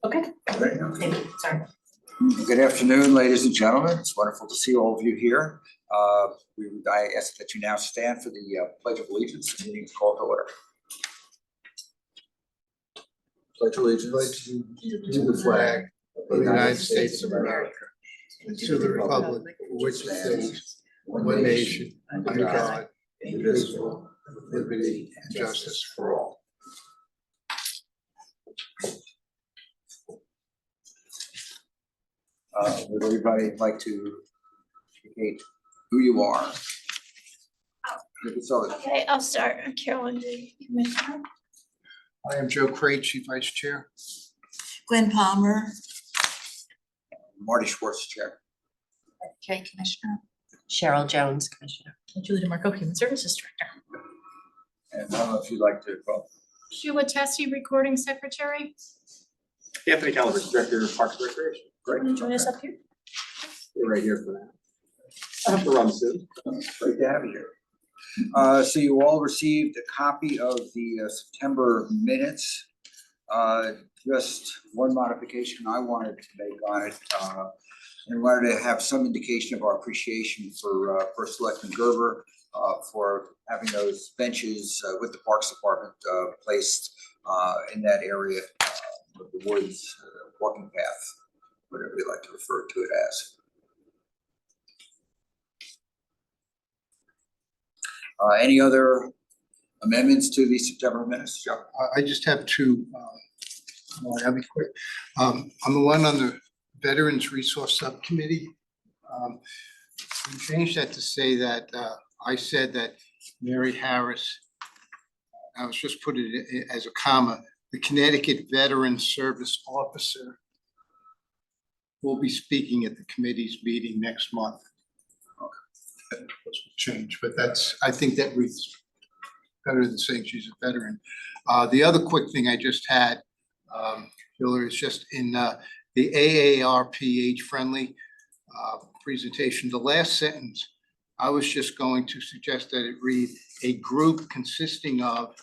Okay. Right now. Thank you. Sorry. Good afternoon, ladies and gentlemen. It's wonderful to see all of you here. I ask that you now stand for the Pledge of Allegiance. The meeting is called to order. Pledge allegiance to the flag of the United States of America, and to the republic for which it stands, one nation, under God, indivisible, with liberty and justice for all. Would everybody like to indicate who you are? Okay, I'll start. Carolyn, Commissioner. I am Joe Crate, Chief Vice Chair. Gwen Palmer. Marty Schwartz, Chair. Kay, Commissioner. Cheryl Jones, Commissioner. And Julie DeMarco, Human Services Director. And I don't know if you'd like to go. Sheila Tessie, Recording Secretary. Anthony Calabrese, Director of Parks and Recreation. Great. Want to join us up here? You're right here for that. I have to run soon. Great to have you here. So you all received a copy of the September minutes. Just one modification I wanted to make on it. And wanted to have some indication of our appreciation for First Selectman Gerber for having those benches with the Parks Department placed in that area of the woods, walking path, whatever we like to refer to it as. Any other amendments to the September minutes, Joe? I just have two. I'll be quick. On the one on the Veterans Resource Subcommittee, we changed that to say that I said that Mary Harris, I was just put it as a comma, the Connecticut Veteran Service Officer will be speaking at the committee's meeting next month. That was changed, but that's, I think that reads better than saying she's a veteran. The other quick thing I just had, Hillary, is just in the AARP age-friendly presentation, the last sentence, I was just going to suggest that it read a group consisting of,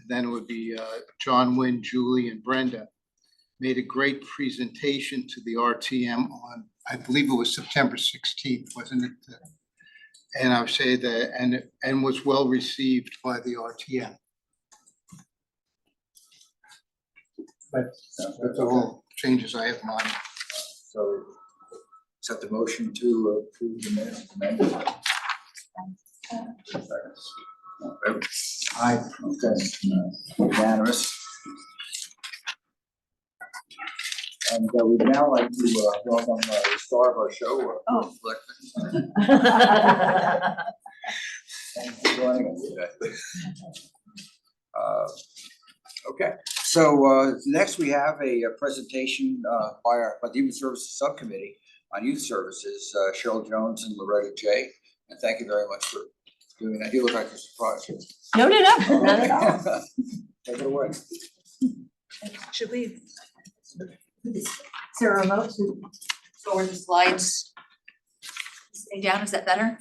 then it would be John Wynn, Julie, and Brenda, made a great presentation to the RTM on, I believe it was September 16th, wasn't it? And I would say that, and was well received by the RTM. But that's all changes I have in mind. So accept the motion to approve the minutes amended. Aye. Okay. Unanimous. And we'd now like to welcome the star of our show. Thanks for joining us today. Okay, so next we have a presentation by the Human Services Subcommittee on Youth Services, Cheryl Jones and Loretta J. And thank you very much for doing that. You look like you're surprised. No, not at all. Take it away. Should we? Is there a remote to forward the slides? Stay down, is that better?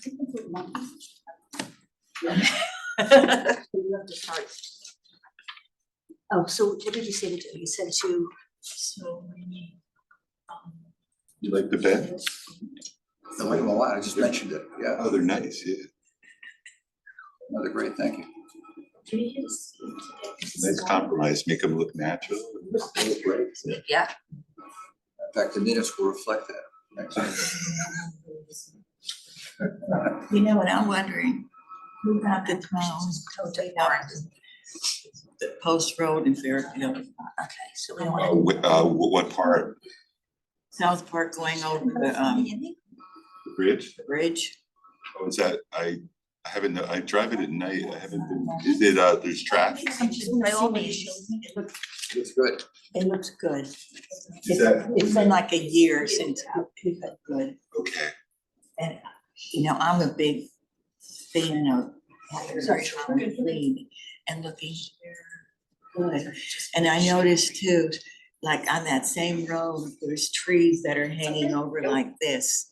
You have to start. Oh, so what did you say to do? You said to. So many. You like the beds? I like them a lot. I just mentioned it. Yeah. Oh, they're nice, yeah. Another great, thank you. Nice compromise, make them look natural. Great. Yeah. In fact, the minutes will reflect that. Next. You know what I'm wondering? Who got the town? The Post Road in Fairfield. Okay, so we don't want What part? South Park going over the The bridge? bridge. Oh, is that, I haven't, I drive it at night, I haven't been, is it, there's traffic? By all means, It's good. it looks good. Is that, It's been like a year since we've had good. okay, And, you know, I'm a big fan of having it clean and looking good. And I noticed too, like on that same road, there's trees that are hanging over like this.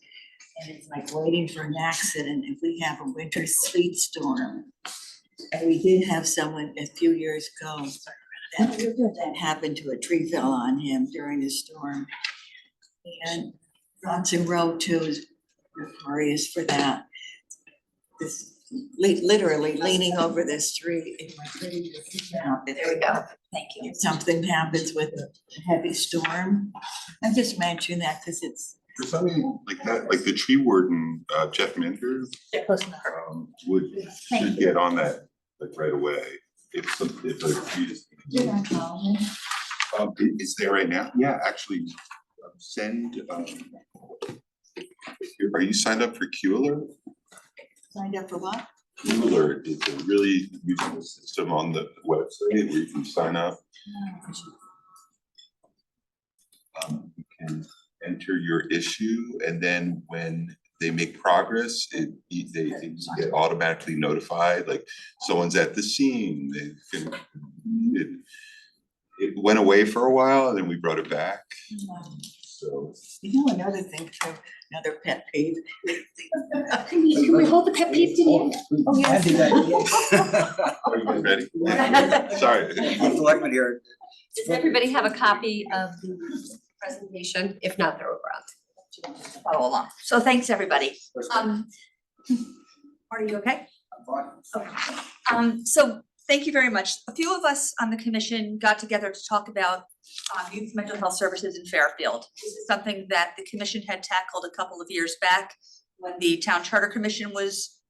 And it's like waiting for an accident if we have a winter sleet storm. And we did have someone a few years ago that happened to a tree fell on him during the storm. And Bronson Road too is notorious for that. This literally leaning over this tree. It might really happen. There we go. Thank you. If something happens with a heavy storm, I'm just mentioning that because it's. For something like that, like the tree warden, Jeff Minder, They're close enough. would, Thank should you. get on that, like right away. If a tree is. Is there right now? Yeah, actually, send, are you signed up for Q-Alert? Signed up for what? Q-Alert is a really useful system on the website where you can sign up. You can enter your issue, and then when they make progress, they get automatically notified, like someone's at the scene, it went away for a while, and then we brought it back, so. You know, another thing too, another pet peeve. Can we hold the pet peeve to the end? Oh, yes. Are you guys ready? Sorry. Selectmen here. Does everybody have a copy of the presentation? If not, they're around to follow along. So thanks, everybody. Are you okay? Okay. So thank you very much. A few of us on the commission got together to talk about youth mental health services in Fairfield. This is something that the commission had tackled a couple of years back when the Town Charter Commission was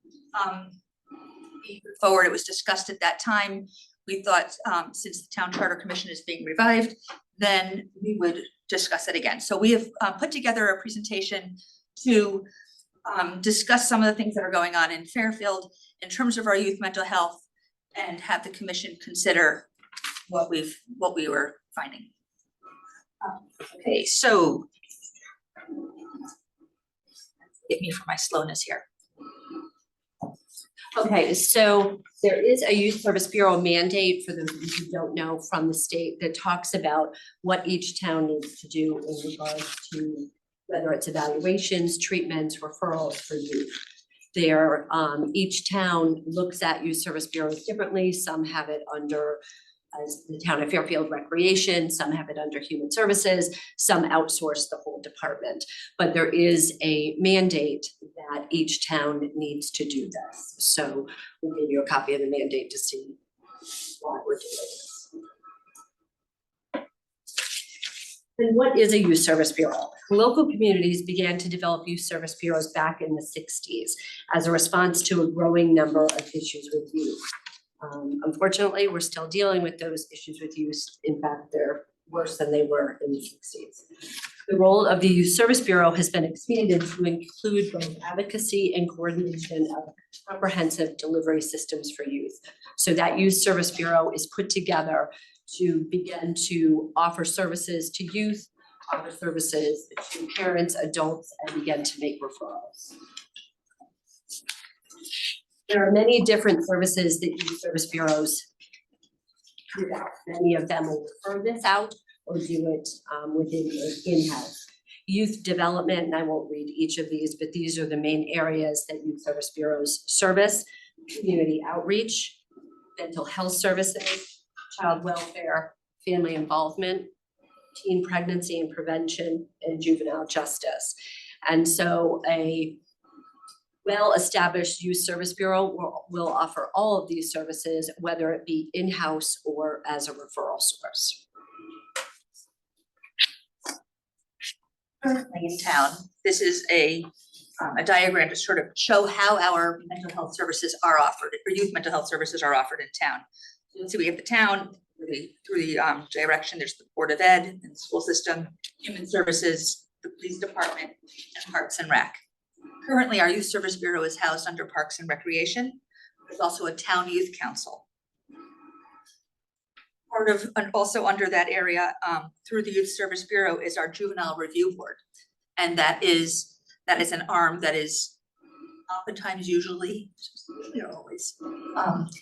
being put forward. It was discussed at that time. We thought since the Town Charter Commission is being revived, then we would discuss it again. So we have put together a presentation to discuss some of the things that are going on in Fairfield in terms of our youth mental health and have the commission consider what we were finding. Okay, so get me for my slowness here. Okay, so there is a Youth Service Bureau mandate, for those of you who don't know, from the state that talks about what each town needs to do in regards to whether it's evaluations, treatments, referrals for youth. There, each town looks at youth service bureaus differently. Some have it under as the town of Fairfield Recreation, some have it under Human Services, some outsource the whole department. But there is a mandate that each town needs to do this. So we'll give you a copy of the mandate to see why we're doing this. And what is a youth service bureau? Local communities began to develop youth service bureaus back in the 60s as a response to a growing number of issues with youth. Unfortunately, we're still dealing with those issues with youth. In fact, they're worse than they were in the 60s. The role of the Youth Service Bureau has been expanded to include both advocacy and coordination of comprehensive delivery systems for youth. So that Youth Service Bureau is put together to begin to offer services to youth, offer services to parents, adults, and begin to make referrals. There are many different services that youth service bureaus give out. Many of them will refer this out or do it within in-house. Youth development, and I won't read each of these, but these are the main areas that youth service bureaus service: community outreach, mental health services, child welfare, family involvement, teen pregnancy and prevention, and juvenile justice. And so a well-established youth service bureau will offer all of these services, whether it be in-house or as a referral source. Currently in town, this is a diagram to sort of show how our mental health services are offered, or youth mental health services are offered in town. So let's see, we have the town through the direction, there's the Board of Ed and the school system, Human Services, the police department, and Parks and Rec. Currently, our Youth Service Bureau is housed under Parks and Recreation. There's also a town youth council. Part of, and also under that area, through the Youth Service Bureau is our Juvenile Review Board. And that is an arm that is oftentimes usually, always,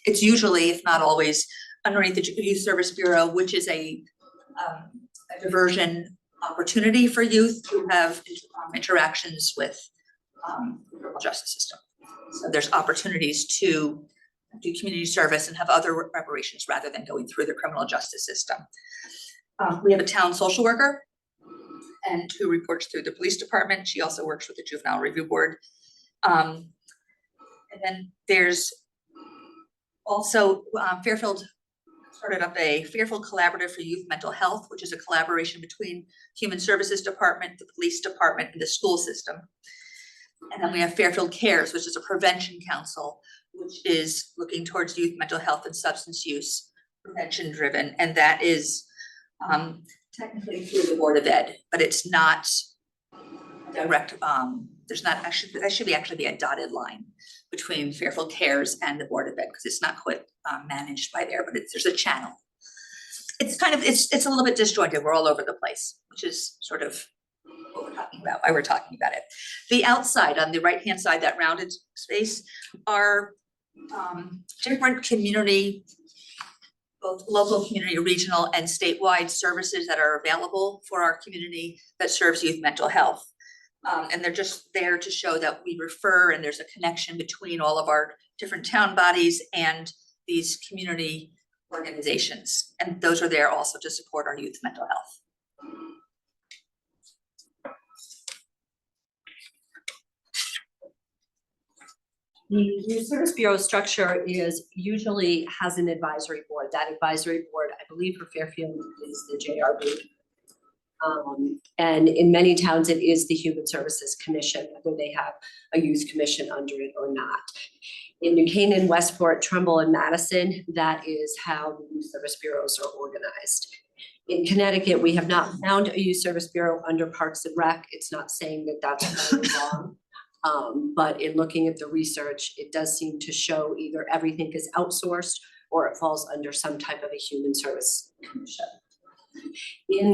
it's usually, if not always, underneath the Youth Service Bureau, which is a diversion opportunity for youth who have interactions with the criminal justice system. So there's opportunities to do community service and have other reparations rather than going through the criminal justice system. We have a town social worker and who reports through the police department. She also works with the Juvenile Review Board. And then there's also Fairfield started up a Fairfield Collaborative for Youth Mental Health, which is a collaboration between Human Services Department, the Police Department, and the school system. And then we have Fairfield Cares, which is a prevention council, which is looking towards youth mental health and substance use prevention driven. And that is technically through the Board of Ed, but it's not direct, there's not, that should actually be a dotted line between Fairfield Cares and the Board of Ed, because it's not quite managed by there, but there's a channel. It's kind of, it's a little bit disjointed. We're all over the place, which is sort of what we're talking about, why we're talking about it. The outside, on the right-hand side, that rounded space, are different community, both local, community, regional, and statewide services that are available for our community that serves youth mental health. And they're just there to show that we refer and there's a connection between all of our different town bodies and these community organizations. And those are there also to support our youth mental health. The Youth Service Bureau structure is usually has an advisory board. That advisory board, I believe for Fairfield, is the JRB. And in many towns, it is the Human Services Commission, whether they have a youth commission under it or not. In New Canaan, Westport, Trumbull, and Madison, that is how the youth service bureaus are organized. In Connecticut, we have not found a youth service bureau under Parks and Rec. It's not saying that that's wrong. But in looking at the research, it does seem to show either everything is outsourced or it falls under some type of a human service commission.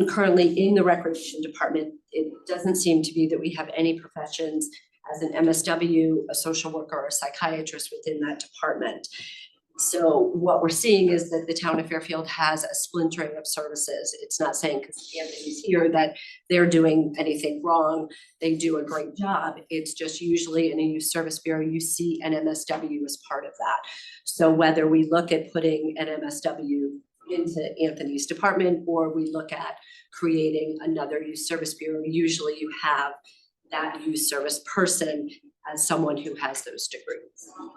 Currently in the recreation department, it doesn't seem to be that we have any professions as an MSW, a social worker, or a psychiatrist within that department. So what we're seeing is that the town of Fairfield has a splintering of services. It's not saying because Anthony's here that they're doing anything wrong. They do a great job. It's just usually in a youth service bureau, you see an MSW as part of that. So whether we look at putting an MSW into Anthony's department or we look at creating another youth service bureau, usually you have that youth service person as someone who has those degrees.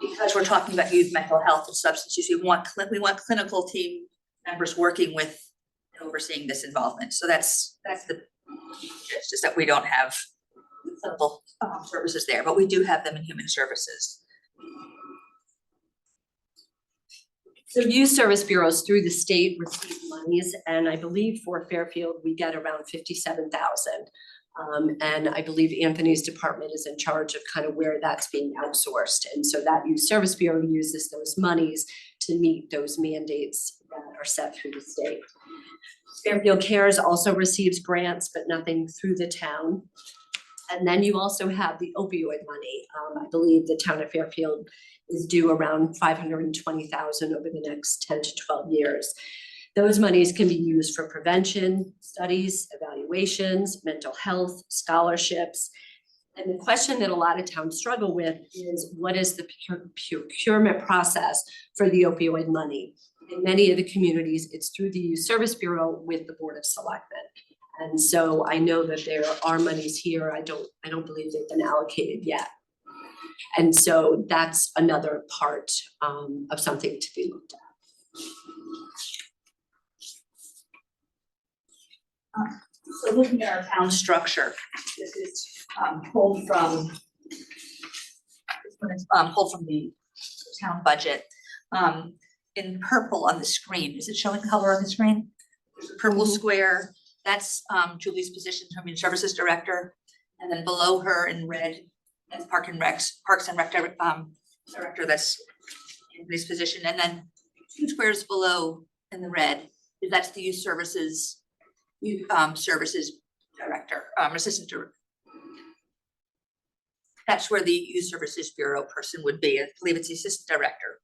Because we're talking about youth mental health and substance use, we want clinical team members working with and overseeing this involvement. So that's the, it's just that we don't have clinical services there, but we do have them in human services. So youth service bureaus through the state receive monies, and I believe for Fairfield, we get around 57,000. And I believe Anthony's department is in charge of kind of where that's being outsourced. And so that youth service bureau uses those monies to meet those mandates that are set through the state. Fairfield Cares also receives grants, but nothing through the town. And then you also have the opioid money. I believe the town of Fairfield is due around 520,000 over the next 10 to 12 years. Those monies can be used for prevention, studies, evaluations, mental health, scholarships. And the question that a lot of towns struggle with is what is the procurement process for the opioid money? In many of the communities, it's through the Youth Service Bureau with the Board of Selectmen. And so I know that there are monies here. I don't believe they've been allocated yet. And so that's another part of something to be looked at. So looking at our town structure, this is pulled from the town budget. In purple on the screen, is it showing color on the screen? There's a purple square, that's Julie's position, Human Services Director. And then below her in red, that's Parks and Rec Director, that's Anthony's position. And then 2 squares below in the red, that's the Youth Services Director, Assistant Director. That's where the Youth Services Bureau person would be. I believe it's the Assistant Director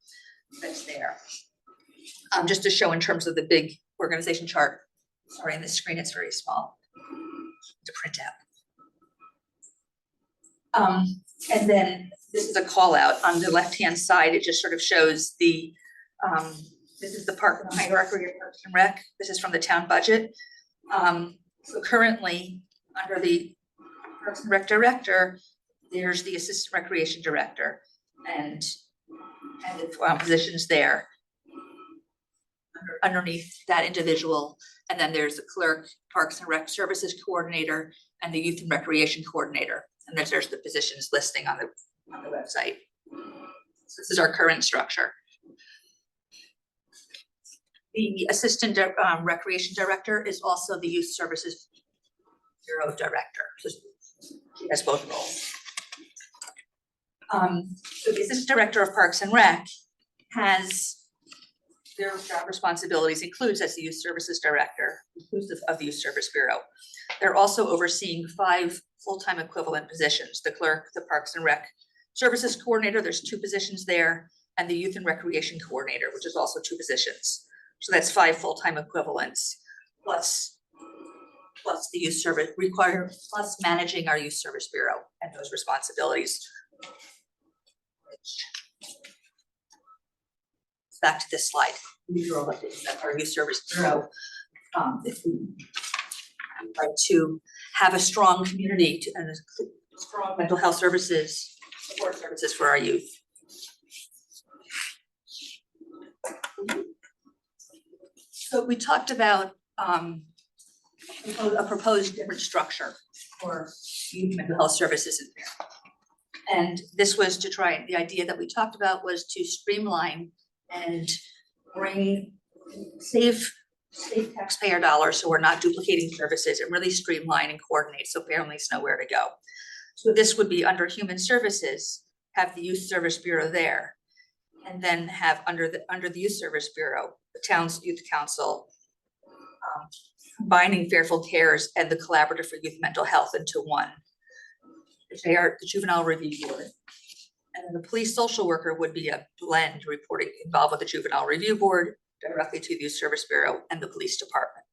that's there. Just to show in terms of the big organization chart. Sorry, on the screen it's very small to print out. And then this is a call out. On the left-hand side, it just sort of shows the, this is the park and hierarchy of Parks and Rec. This is from the town budget. So currently, under the Parks and Rec director, there's the assistant recreation director and the positions there underneath that individual. And then there's the clerk, Parks and Rec Services Coordinator, and the Youth and Recreation Coordinator. And there's the positions listing on the website. So this is our current structure. The Assistant Recreation Director is also the Youth Services Bureau Director. So she has both roles. So the Assistant Director of Parks and Rec has their job responsibilities includes as the Youth Services Director, inclusive of the Youth Service Bureau. They're also overseeing 5 full-time equivalent positions, the clerk, the Parks and Rec Services Coordinator, there's 2 positions there, and the Youth and Recreation Coordinator, which is also 2 positions. So that's 5 full-time equivalents, plus the youth service plus managing our Youth Service Bureau and those responsibilities. Back to this slide. These are all updates that our Youth Service Bureau, if we like to have a strong community and strong mental health services, support services for our youth. So we talked about a proposed different structure for youth mental health services in there. And this was to try, the idea that we talked about was to streamline and save taxpayer dollars so we're not duplicating services and really streamline and coordinate so families know where to go. So this would be under Human Services, have the Youth Service Bureau there, and then have under the Youth Service Bureau, the town's youth council, combining Fairfield Cares and the Collaborative for Youth Mental Health into one. They are the Juvenile Review Board. And then the police social worker would be a blend reporting involved with the Juvenile Review Board, directly to the Youth Service Bureau and the police department.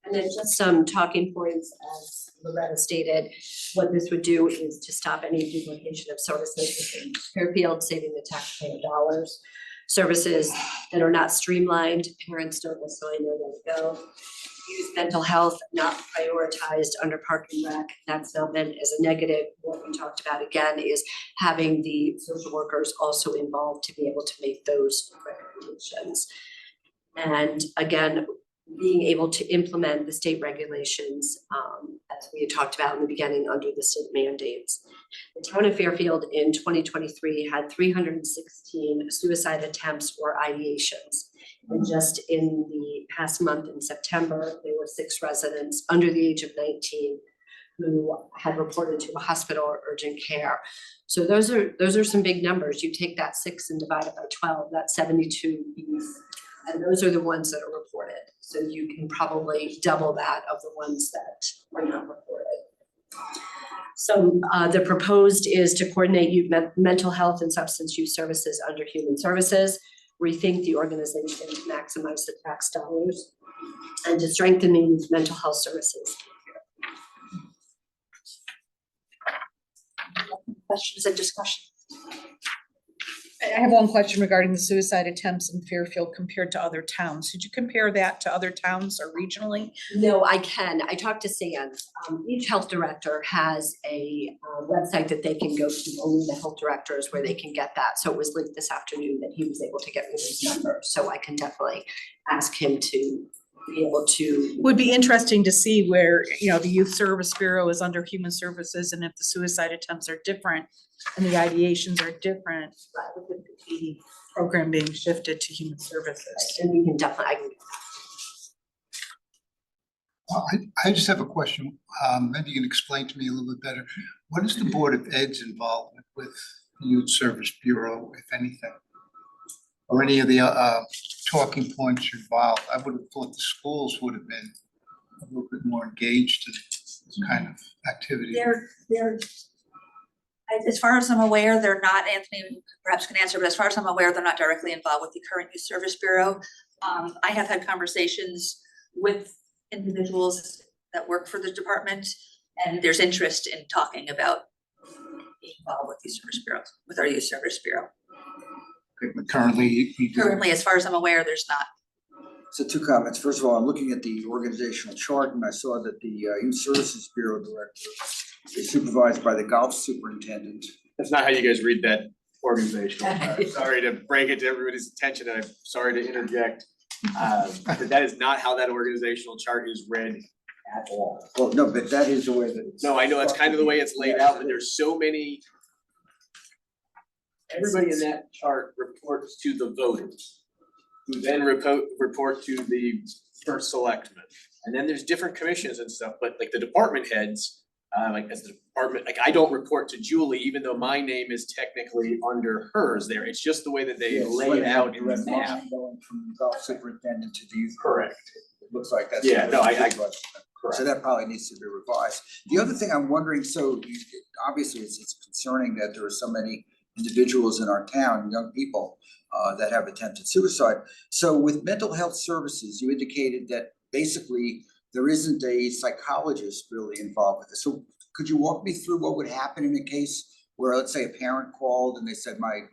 And then just some talking points, as Loretta stated, what this would do is to stop any duplication of services within Fairfield, saving the taxpayer dollars. Services that are not streamlined, parents don't necessarily know where to go. Youth mental health not prioritized under Park and Rec, that's not meant as a negative. What we talked about again is having the social workers also involved to be able to make those recommendations. And again, being able to implement the state regulations, as we had talked about in the beginning under the state mandates. The town of Fairfield in 2023 had 316 suicide attempts or ideations. And just in the past month in September, there were 6 residents under the age of 19 who had reported to a hospital or urgent care. So those are some big numbers. You take that 6 and divide it by 12, that's 72 youth. And those are the ones that are reported. So you can probably double that of the ones that are not reported. So the proposed is to coordinate youth mental health and substance use services under Human Services, rethink the organization to maximize the tax dollars, and to strengthen the youth mental health services. Questions and discussion? I have one question regarding the suicide attempts in Fairfield compared to other towns. Did you compare that to other towns or regionally? No, I can. I talked to Sands. Each health director has a website that they can go to, only the health directors where they can get that. So it was linked this afternoon that he was able to get me those numbers. So I can definitely ask him to be able to. Would be interesting to see where, the Youth Service Bureau is under Human Services and if the suicide attempts are different and the ideations are different, the program being shifted to Human Services. And we can definitely, I just have a question. Maybe you can explain to me a little bit better. What is the Board of Ed's involvement with the Youth Service Bureau, if anything? Or any of the talking points involved? I would have thought the schools would have been a little bit more engaged in this kind of activity. They're, as far as I'm aware, they're not, Anthony perhaps can answer, but as far as I'm aware, they're not directly involved with the current Youth Service Bureau. I have had conversations with individuals that work for the department, And there's interest in talking about being involved with these service bureaus, with our youth service bureau. Currently, we do. Currently, as far as I'm aware, there's not. So two comments. First of all, I'm looking at the organizational chart and I saw that the Youth Services Bureau Director is supervised by the golf superintendent. That's not how you guys read that organizational. Sorry to break it to everybody's attention, and I'm sorry to interject. But that is not how that organizational chart is read at all. Well, no, but that is the way that it's. No, I know that's kind of the way it's laid out, but there's so many. Everybody in that chart reports to the voters, who then report to the first selectman. And then there's different commissions and stuff, but like the department heads, like as the department, like I don't report to Julie, even though my name is technically under hers there. It's just the way that they Yes, lay when it they have out in the direct map. line Going from the golf superintendent to the youth. Correct. It looks like that's. Yeah, no, I- So Correct. that probably needs to be revised. The other thing I'm wondering, so obviously it's concerning that there are so many individuals in our town, young people, that have attempted suicide. So with mental health services, you indicated that basically there isn't a psychologist really involved with this. So could you walk me through what would happen in a case where, let's say, a parent called and they said, probably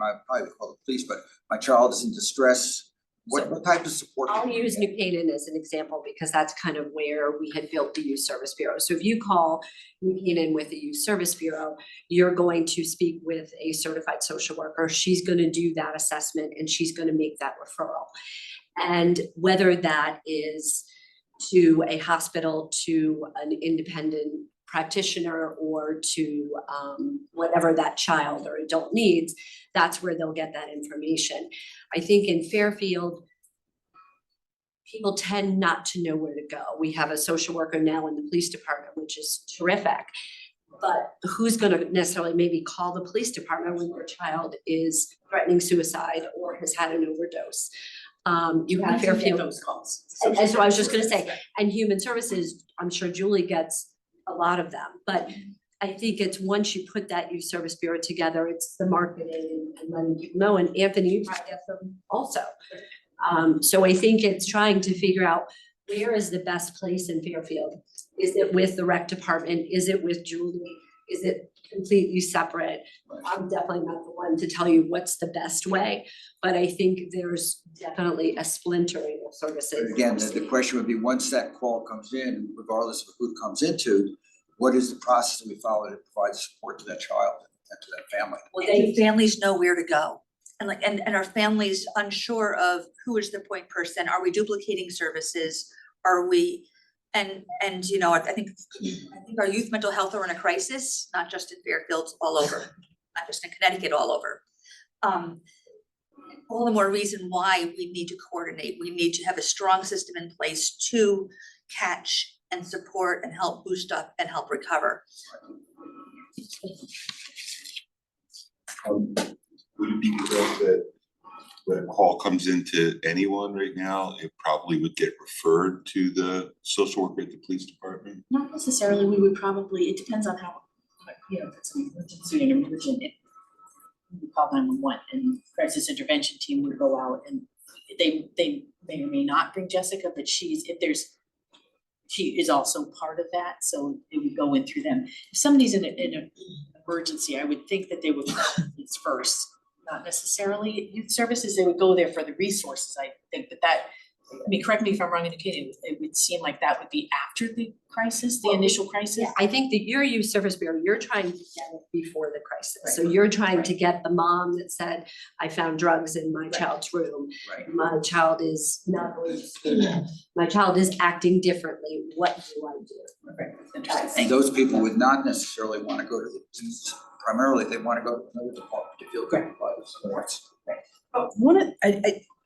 would call the police, but my child is in distress? What type of support? I'll can you use get? New Canaan as an example because that's kind of where we had built the youth service bureau. So if you call New Canaan with the youth service bureau, you're going to speak with a certified social worker. She's going to do that assessment and she's going to make that referral. And whether that is to a hospital, to an independent practitioner, or to whatever that child or adult needs, that's where they'll get that information. I think in Fairfield, people tend not to know where to go. We have a social worker now in the police department, which is terrific. But who's gonna necessarily maybe call the police department when their child is threatening suicide or has had an overdose? You have Fairfield. Those calls. And so I was just gonna say, and human services, I'm sure Julie gets a lot of them, but I think it's once you put that youth service bureau together, it's the marketing and letting people know, and Anthony, you probably get them also. So I think it's trying to figure out where is the best place in Fairfield? Is it with the rec department? Is it with Julie? Is it completely separate? I'm definitely not the one to tell you what's the best way, but I think there's definitely a splintering of services. Again, the question would be, once that call comes in, regardless of who it comes into, what is the process that we follow to provide support to that child and to that family? Well, families know where to go. And and our families unsure of who is the point person, are we duplicating services? Are we, and you know, I think our youth mental health are in a crisis, not just in Fairfield, all over, not just in Connecticut, all over. All the more reason why we need to coordinate. We need to have a strong system in place to catch and support and help boost up and help recover. Would it be correct that when a call comes into anyone right now, it probably would get referred to the social worker at the police department? Not necessarily, we would probably, it depends on how, you know, if it's an emergency, an emergent, we call 911 and crisis intervention team would go out and they may or may not bring Jessica, but she is also part of that, so it would go in through them. If somebody's in an emergency, I would think that they would call police first, not necessarily youth services, they would go there for the resources, I think, but that, I mean, correct me if I'm wrong, indicated, it would seem like that would be after the crisis, the initial crisis. Yeah, I think that your youth service bureau, you're trying to get it before the crisis. So Right. you're trying to get the mom that said, I found drugs in my child's room. Right. My child is not going to school. My child is acting differently. What do I do? Right, interesting. And those people would not necessarily want to go to the police, primarily they want to go to another department to feel good about the supports.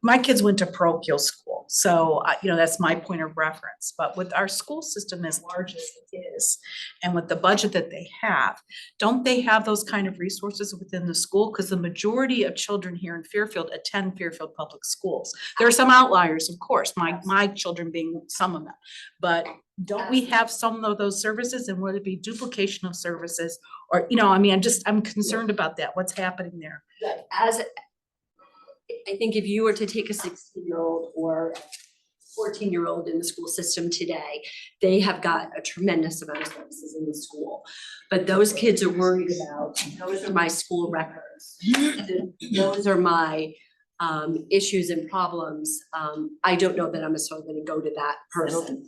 My kids went to parochial school, so you know, that's my point of reference. But with our school system as large as it is, and with the budget that they have, don't they have those kind of resources within the school? Because the majority of children here in Fairfield attend Fairfield Public Schools. There are some outliers, of course, my children being some of them. But don't we have some of those services, and would it be duplication of services? Or, you know, I mean, I'm concerned about that. What's happening there? As I think if you were to take a 16-year-old or 14-year-old in the school system today, they have got a tremendous amount of services in the school. But those kids are worried about, those are my school records. Those are my issues and problems. I don't know that I'm necessarily gonna go to that person.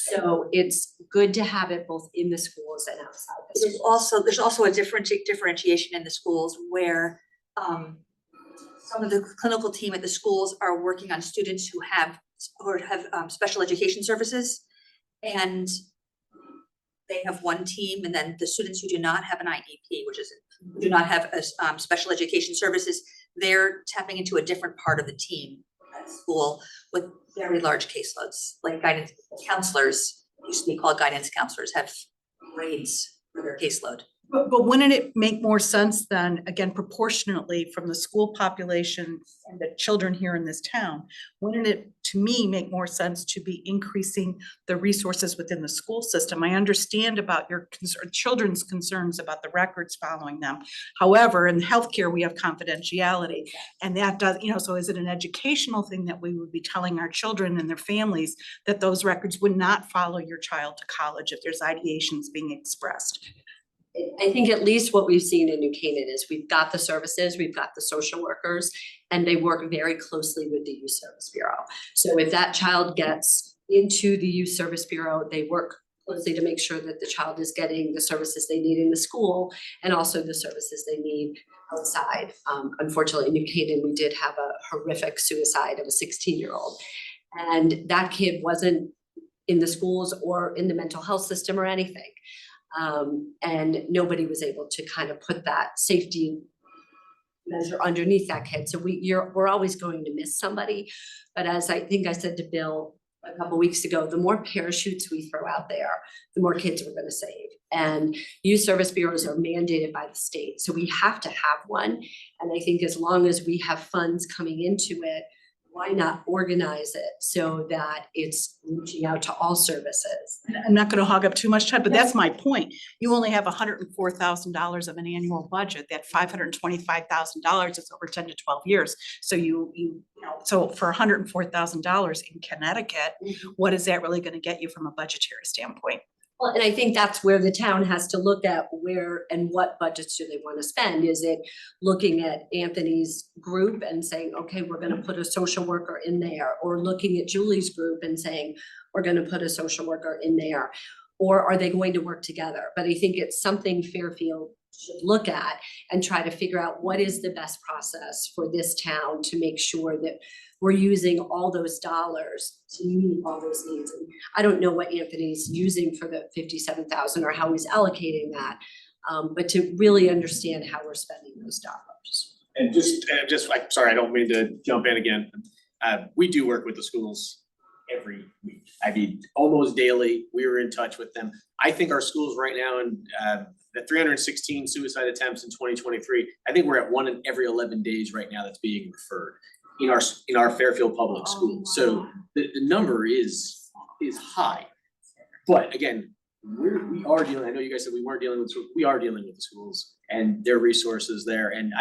So it's good to have it both in the schools and outside the schools. There's also a differentiation in the schools where some of the clinical team at the schools are working on students who have special education services. And they have one team, and then the students who do not have an IEP, who do not have a special education services, they're tapping into a different part of the team at school with very large caseloads, like guidance counselors, used to be called guidance counselors, have grades for their caseload. But wouldn't it make more sense then, again, proportionately from the school population and the children here in this town? Wouldn't it, to me, make more sense to be increasing the resources within the school system? I understand about your children's concerns about the records following them. However, in healthcare, we have confidentiality, and that does, so is it an educational thing that we would be telling our children and their families that those records would not follow your child to college if there's ideations being expressed? I think at least what we've seen in New Canaan is we've got the services, we've got the social workers, and they work very closely with the Youth Service Bureau. So if that child gets into the Youth Service Bureau, they work closely to make sure that the child is getting the services they need in the school and also the services they need outside. Unfortunately, in New Canaan, we did have a horrific suicide of a 16-year-old. And that kid wasn't in the schools or in the mental health system or anything. And nobody was able to kind of put that safety measure underneath that kid. So we're always going to miss somebody. But as I think I said to Bill a couple weeks ago, the more parachutes we throw out there, the more kids we're going to save. And youth service bureaus are mandated by the state. So we have to have one. And I think as long as we have funds coming into it, why not organize it so that it's reaching out to all services? I'm not gonna hog up too much time, but that's my point. You only have $104,000 of an annual budget. That $525,000 is over 10 to 12 years. So so for $104,000 in Connecticut, what is that really gonna get you from a budgetary standpoint? Well, and I think that's where the town has to look at where and what budgets do they want to spend. Is it looking at Anthony's group and saying, okay, we're going to put a social worker in there, or looking at Julie's group and saying, we're going to put a social worker in there, or are they going to work together? But I think it's something Fairfield should look at and try to figure out what is the best process for this town to make sure that we're using all those dollars to meet all those needs. And I don't know what Anthony's using for the 57,000 or how he's allocating that, but to really understand how we're spending those dollars. And I'm sorry, I don't mean to jump in again. We do work with the schools every week. I mean, almost daily, we were in touch with them. I think our schools right now, and the 316 suicide attempts in 2023, I think we're at 1 in every 11 days right now that's being referred in our Fairfield public schools. So the number is high. But again, we are dealing, I know you guys said we weren't dealing with schools, we are dealing with the schools and their resources there. And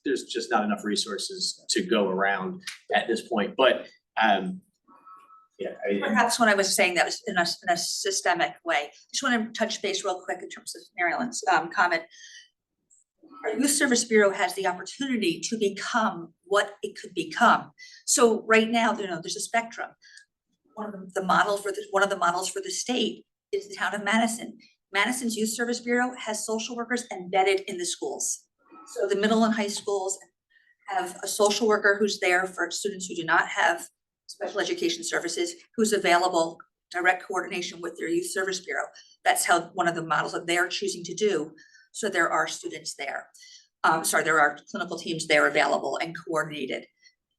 there's just not enough resources to go around at this point. But Perhaps when I was saying that was in a systemic way, just want to touch base real quick in terms of Mary Ellen's comment. Our Youth Service Bureau has the opportunity to become what it could become. So right now, there's a spectrum. One of the models for the state is the town of Madison. Madison's Youth Service Bureau has social workers embedded in the schools. So the middle and high schools have a social worker who's there for students who do not have special education services, who's available, direct coordination with their Youth Service Bureau. That's how one of the models that they're choosing to do. So there are students there. There are clinical teams there available and coordinated.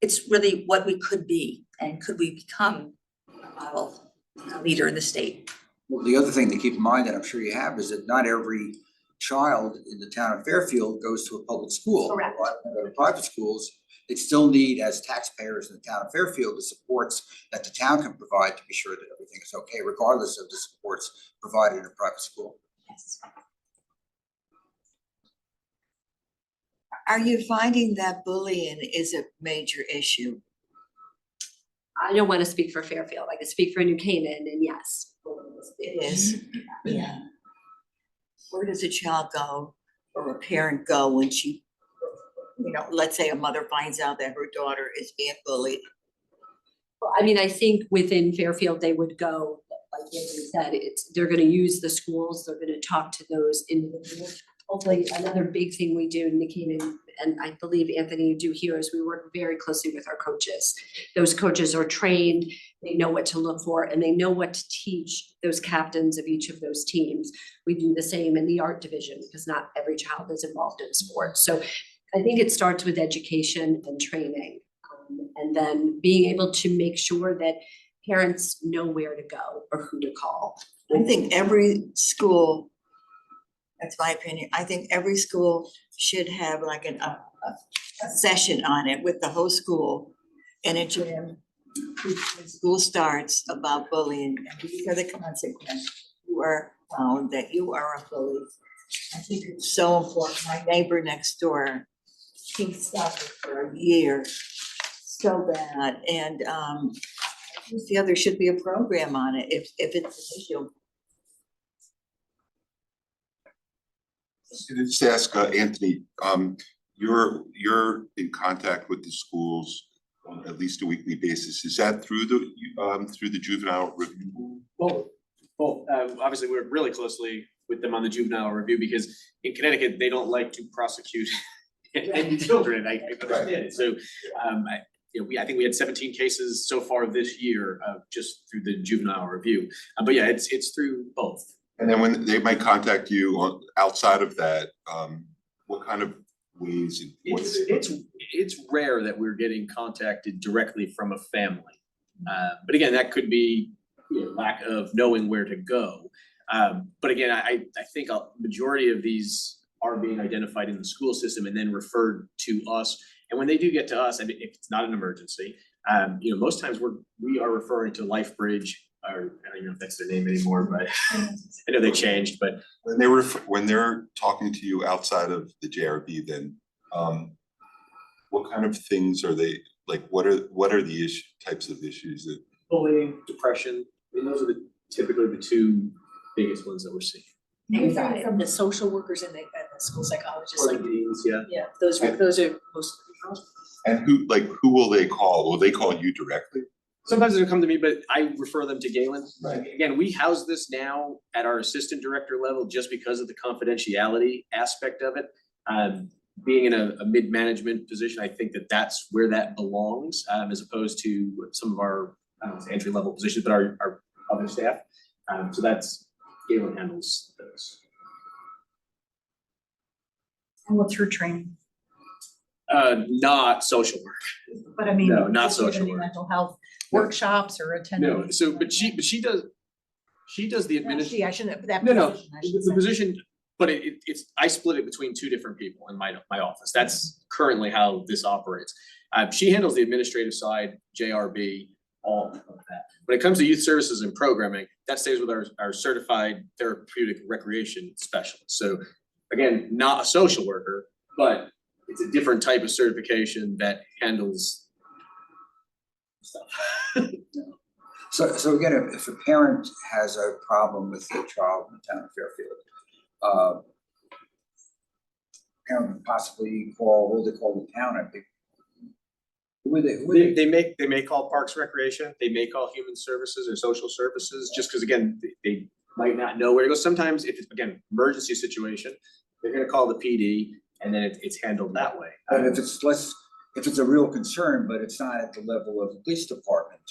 It's really what we could be, and could we become a model leader in the state? Well, the other thing to keep in mind that I'm sure you have is that not every child in the town of Fairfield goes to a public school. Correct. A lot of them go to private schools. They still need, as taxpayers in the town of Fairfield, the supports that the town can provide to be sure that everything is okay, regardless of the supports provided in a private school. Yes. Are you finding that bullying is a major issue? I don't wanna speak for Fairfield, I can speak for New Canaan, and yes. It is, yeah. Where does a child go or a parent go when she, let's say a mother finds out that her daughter is being bullied? Well, I mean, I think within Fairfield, they would go, like Anthony said, they're gonna use the schools, they're gonna talk to those individuals. Hopefully, another big thing we do in New Canaan, and I believe Anthony, you do here, is we work very closely with our coaches. Those coaches are trained, they know what to look for, and they know what to teach those captains of each of those teams. We do the same in the art division, because not every child is involved in sports. So I think it starts with education and training. And then being able to make sure that parents know where to go or who to call. I think every school, that's my opinion, I think every school should have like a session on it with the whole school in a gym. When school starts about bullying, and these are the consequences. You are found that you are a bully. I think it's so important. My neighbor next door, she suffered for a year so bad, and I feel there should be a program on it if it's an issue. Just ask Anthony, you're in contact with the schools on at least a weekly basis. Is that through the juvenile review? Well, obviously, we work really closely with them on the juvenile review because in Connecticut, they don't like to prosecute any children. I understand it. So, I think we had 17 cases so far this year, just through the juvenile review. But yeah, it's through both. And then when they might contact you outside of that, what kind of ways? It's rare that we're getting contacted directly from a family. But again, that could be lack of knowing where to go. But again, I think a majority of these are being identified in the school system and then referred to us. And when they do get to us, and if it's not an emergency, most times we are referring to LifeBridge, or I don't even know if that's their name anymore, but I know they changed, but. When they're talking to you outside of the JRB, then what kind of things are they, like, what are the types of issues that? Bullying, depression, I mean, those are typically the two biggest ones that we're seeing. Maybe from the social workers and the school psychologists, Or like, the deans, yeah. yeah, those are most of the girls. And who will they call? Will they call you directly? Sometimes they'll come to me, but I refer them to Galen. Right. Again, we house this now at our assistant director level just because of the confidentiality aspect of it. Being in a mid-management position, I think that's where that belongs, as opposed to some of our, I don't know, entry-level positions, but our other staff. So that's, Galen handles those. And what's her training? Not social work. But I mean. No, not is there social any work. Mental health workshops or attending? No, so, but she does the Not administration. she, I shouldn't, that No, position, I should the say. position, but it's, I split it between two different people in my office. That's currently how this operates. She handles the administrative side, JRB, all of that. When it comes to youth services and programming, that stays with our certified therapeutic recreation specialist. So again, not a social worker, but it's a different type of certification that handles stuff. So again, if a parent has a problem with their child in the town of Fairfield, parent would possibly call the town, I think. Who are they? They may call Parks Recreation, they may call Human Services or Social Services, just because again, they might not know where to go. Sometimes if it's, again, emergency situation, they're gonna call the PD and then it's handled that way. But if it's a real concern, but it's not at the level of the police department,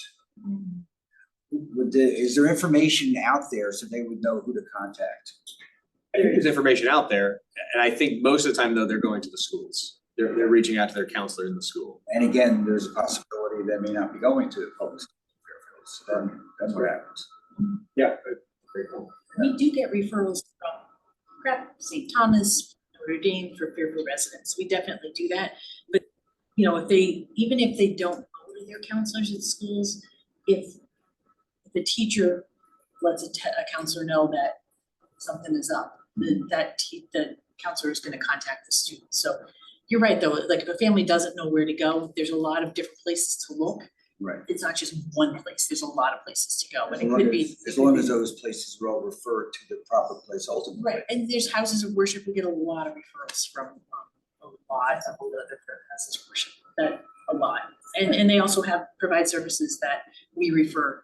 is there information out there so they would know who to contact? I think there's information out there, and I think most of the time though, they're going to the schools. They're reaching out to their counselor in the school. And again, there's a possibility they may not be going to the public school in Fairfield, so then that's what happens. Yeah, very cool. We do get referrals from PrEP, St. Thomas, Notre Dame for Fairfield residents. We definitely do that. But, even if they don't go to their counselors at schools, if the teacher lets a counselor know that something is up, then the counselor is gonna contact the student. So you're right, though, like if a family doesn't know where to go, there's a lot of different places to look. Right. It's not just one place, there's a lot of places to go, and As it long could be. as long as those places are all referred to the proper place ultimately. Right, and there's houses of worship, we get a lot of referrals from, a lot of other houses of worship, a lot. And they also provide services that we refer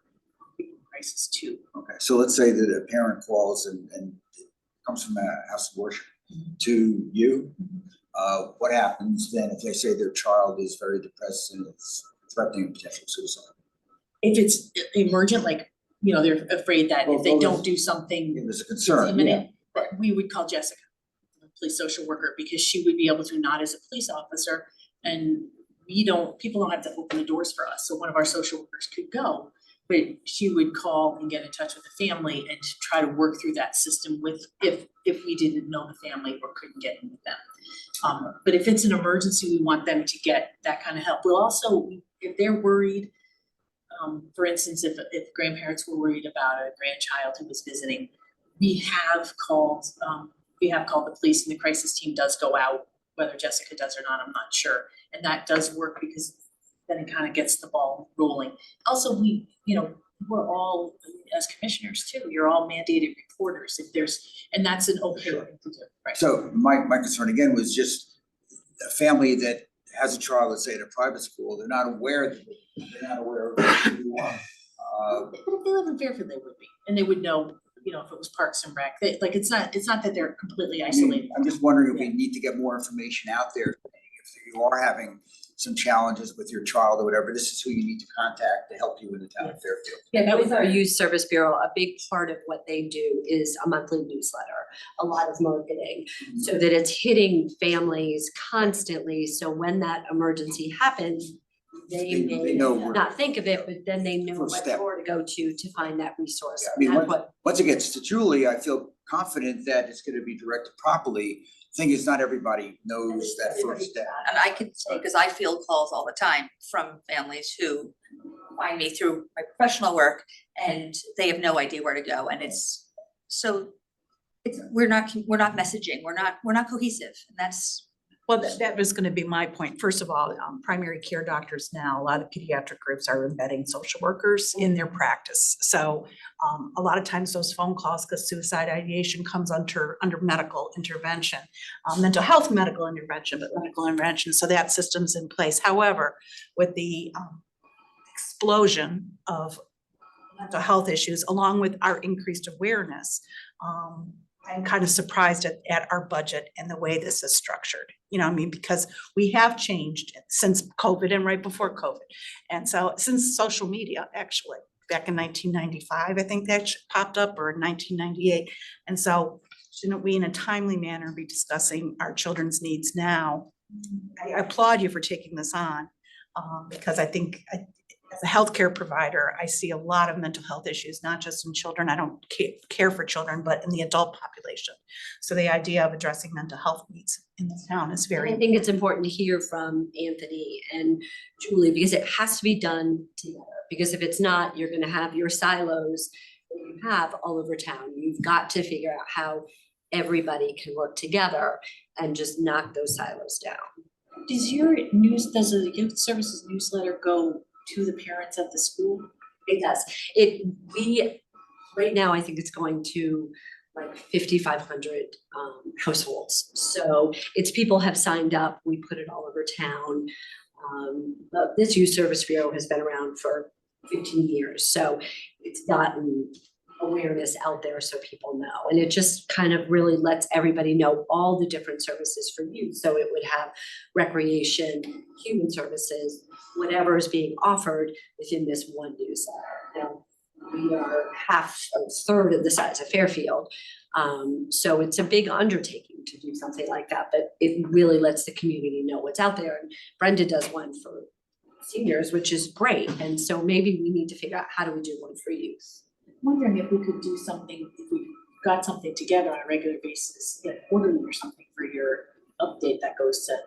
people in crisis to. Okay, so let's say that a parent calls and comes from a house of worship to you. What happens then if they say their child is very depressed and it's threatening potential suicide? If it's emergent, like, they're afraid that if they don't do something It was a it's concern, yeah. imminent, we would call Jessica, the police social worker, because she would be able to, not as a police officer, and people don't have to open the doors for us, so one of our social workers could go, but she would call and get in touch with the family and to try to work through that system if we didn't know the family or couldn't get in with them. But if it's an emergency, we want them to get that kind of help. We'll also, if they're worried, for instance, if grandparents were worried about a grandchild who was visiting, we have called the police, and the crisis team does go out, whether Jessica does or not, I'm not sure. And that does work because then it kind of gets the ball rolling. Also, we're all, as commissioners too, you're all mandated reporters and that's an okay thing to do, right? So my concern again was just a family that has a child, let's say at a private school, they're not aware of who you are. But if they live in Fairfield, they would be, and they would know, if it was Parks and Rec, it's not that they're completely isolated. I'm just wondering if we need to get more information out there. If you are having some challenges with your child or whatever, this is who you need to contact to help you in the town of Fairfield. Yeah, with our Youth Service Bureau, a big part of what they do is a monthly newsletter, a lot of marketing, so that it's hitting families constantly, so when that emergency happens, they They may know where- not think of it, but then they know First what step. door to go to find that resource. Yeah, I mean, That's what, Once it gets to Julie, I feel confident that it's gonna be directed properly. Thing is, not everybody knows that first step. And I can say, because I field calls all the time from families who find me through my professional work and they have no idea where to go, and we're not messaging, we're not cohesive, and that's. Well, that was gonna be my point. First of all, primary care doctors now, a lot of pediatric groups are embedding social workers in their practice. So a lot of times those phone calls, because suicide ideation comes under medical intervention, mental health medical intervention, but medical intervention, so that system's in place. However, with the explosion of mental health issues, along with our increased awareness, I'm kind of surprised at our budget and the way this is structured. Because we have changed since COVID and right before COVID. And so since social media, actually, back in 1995, I think that popped up, or 1998. And so shouldn't we in a timely manner be discussing our children's needs now? I applaud you for taking this on, because I think as a healthcare provider, I see a lot of mental health issues, not just in children. I don't care for children, but in the adult population. So the idea of addressing mental health needs in this town is very. I think it's important to hear from Anthony and Julie, because it has to be done together. Because if it's not, you're gonna have your silos that you have all over town. You've got to figure out how everybody can work together and just knock those silos down. Does the youth services newsletter go to the parents at the school? It does. Right now, I think it's going to like 5,500 households. So it's people have signed up. We put it all over town. This Youth Service Bureau has been around for 15 years. So it's gotten awareness out there so people know. And it just kind of really lets everybody know all the different services for youth. So it would have recreation, human services, whatever is being offered within this one newsletter. Now, we are a third of the size of Fairfield. So it's a big undertaking to do something like that, but it really lets the community know what's out there. And Brenda does one for seniors, which is great. And so maybe we need to figure out, how do we do one for youth? I'm wondering if we could do something, if we got something together on a regular basis, quarterly or something for your update that goes to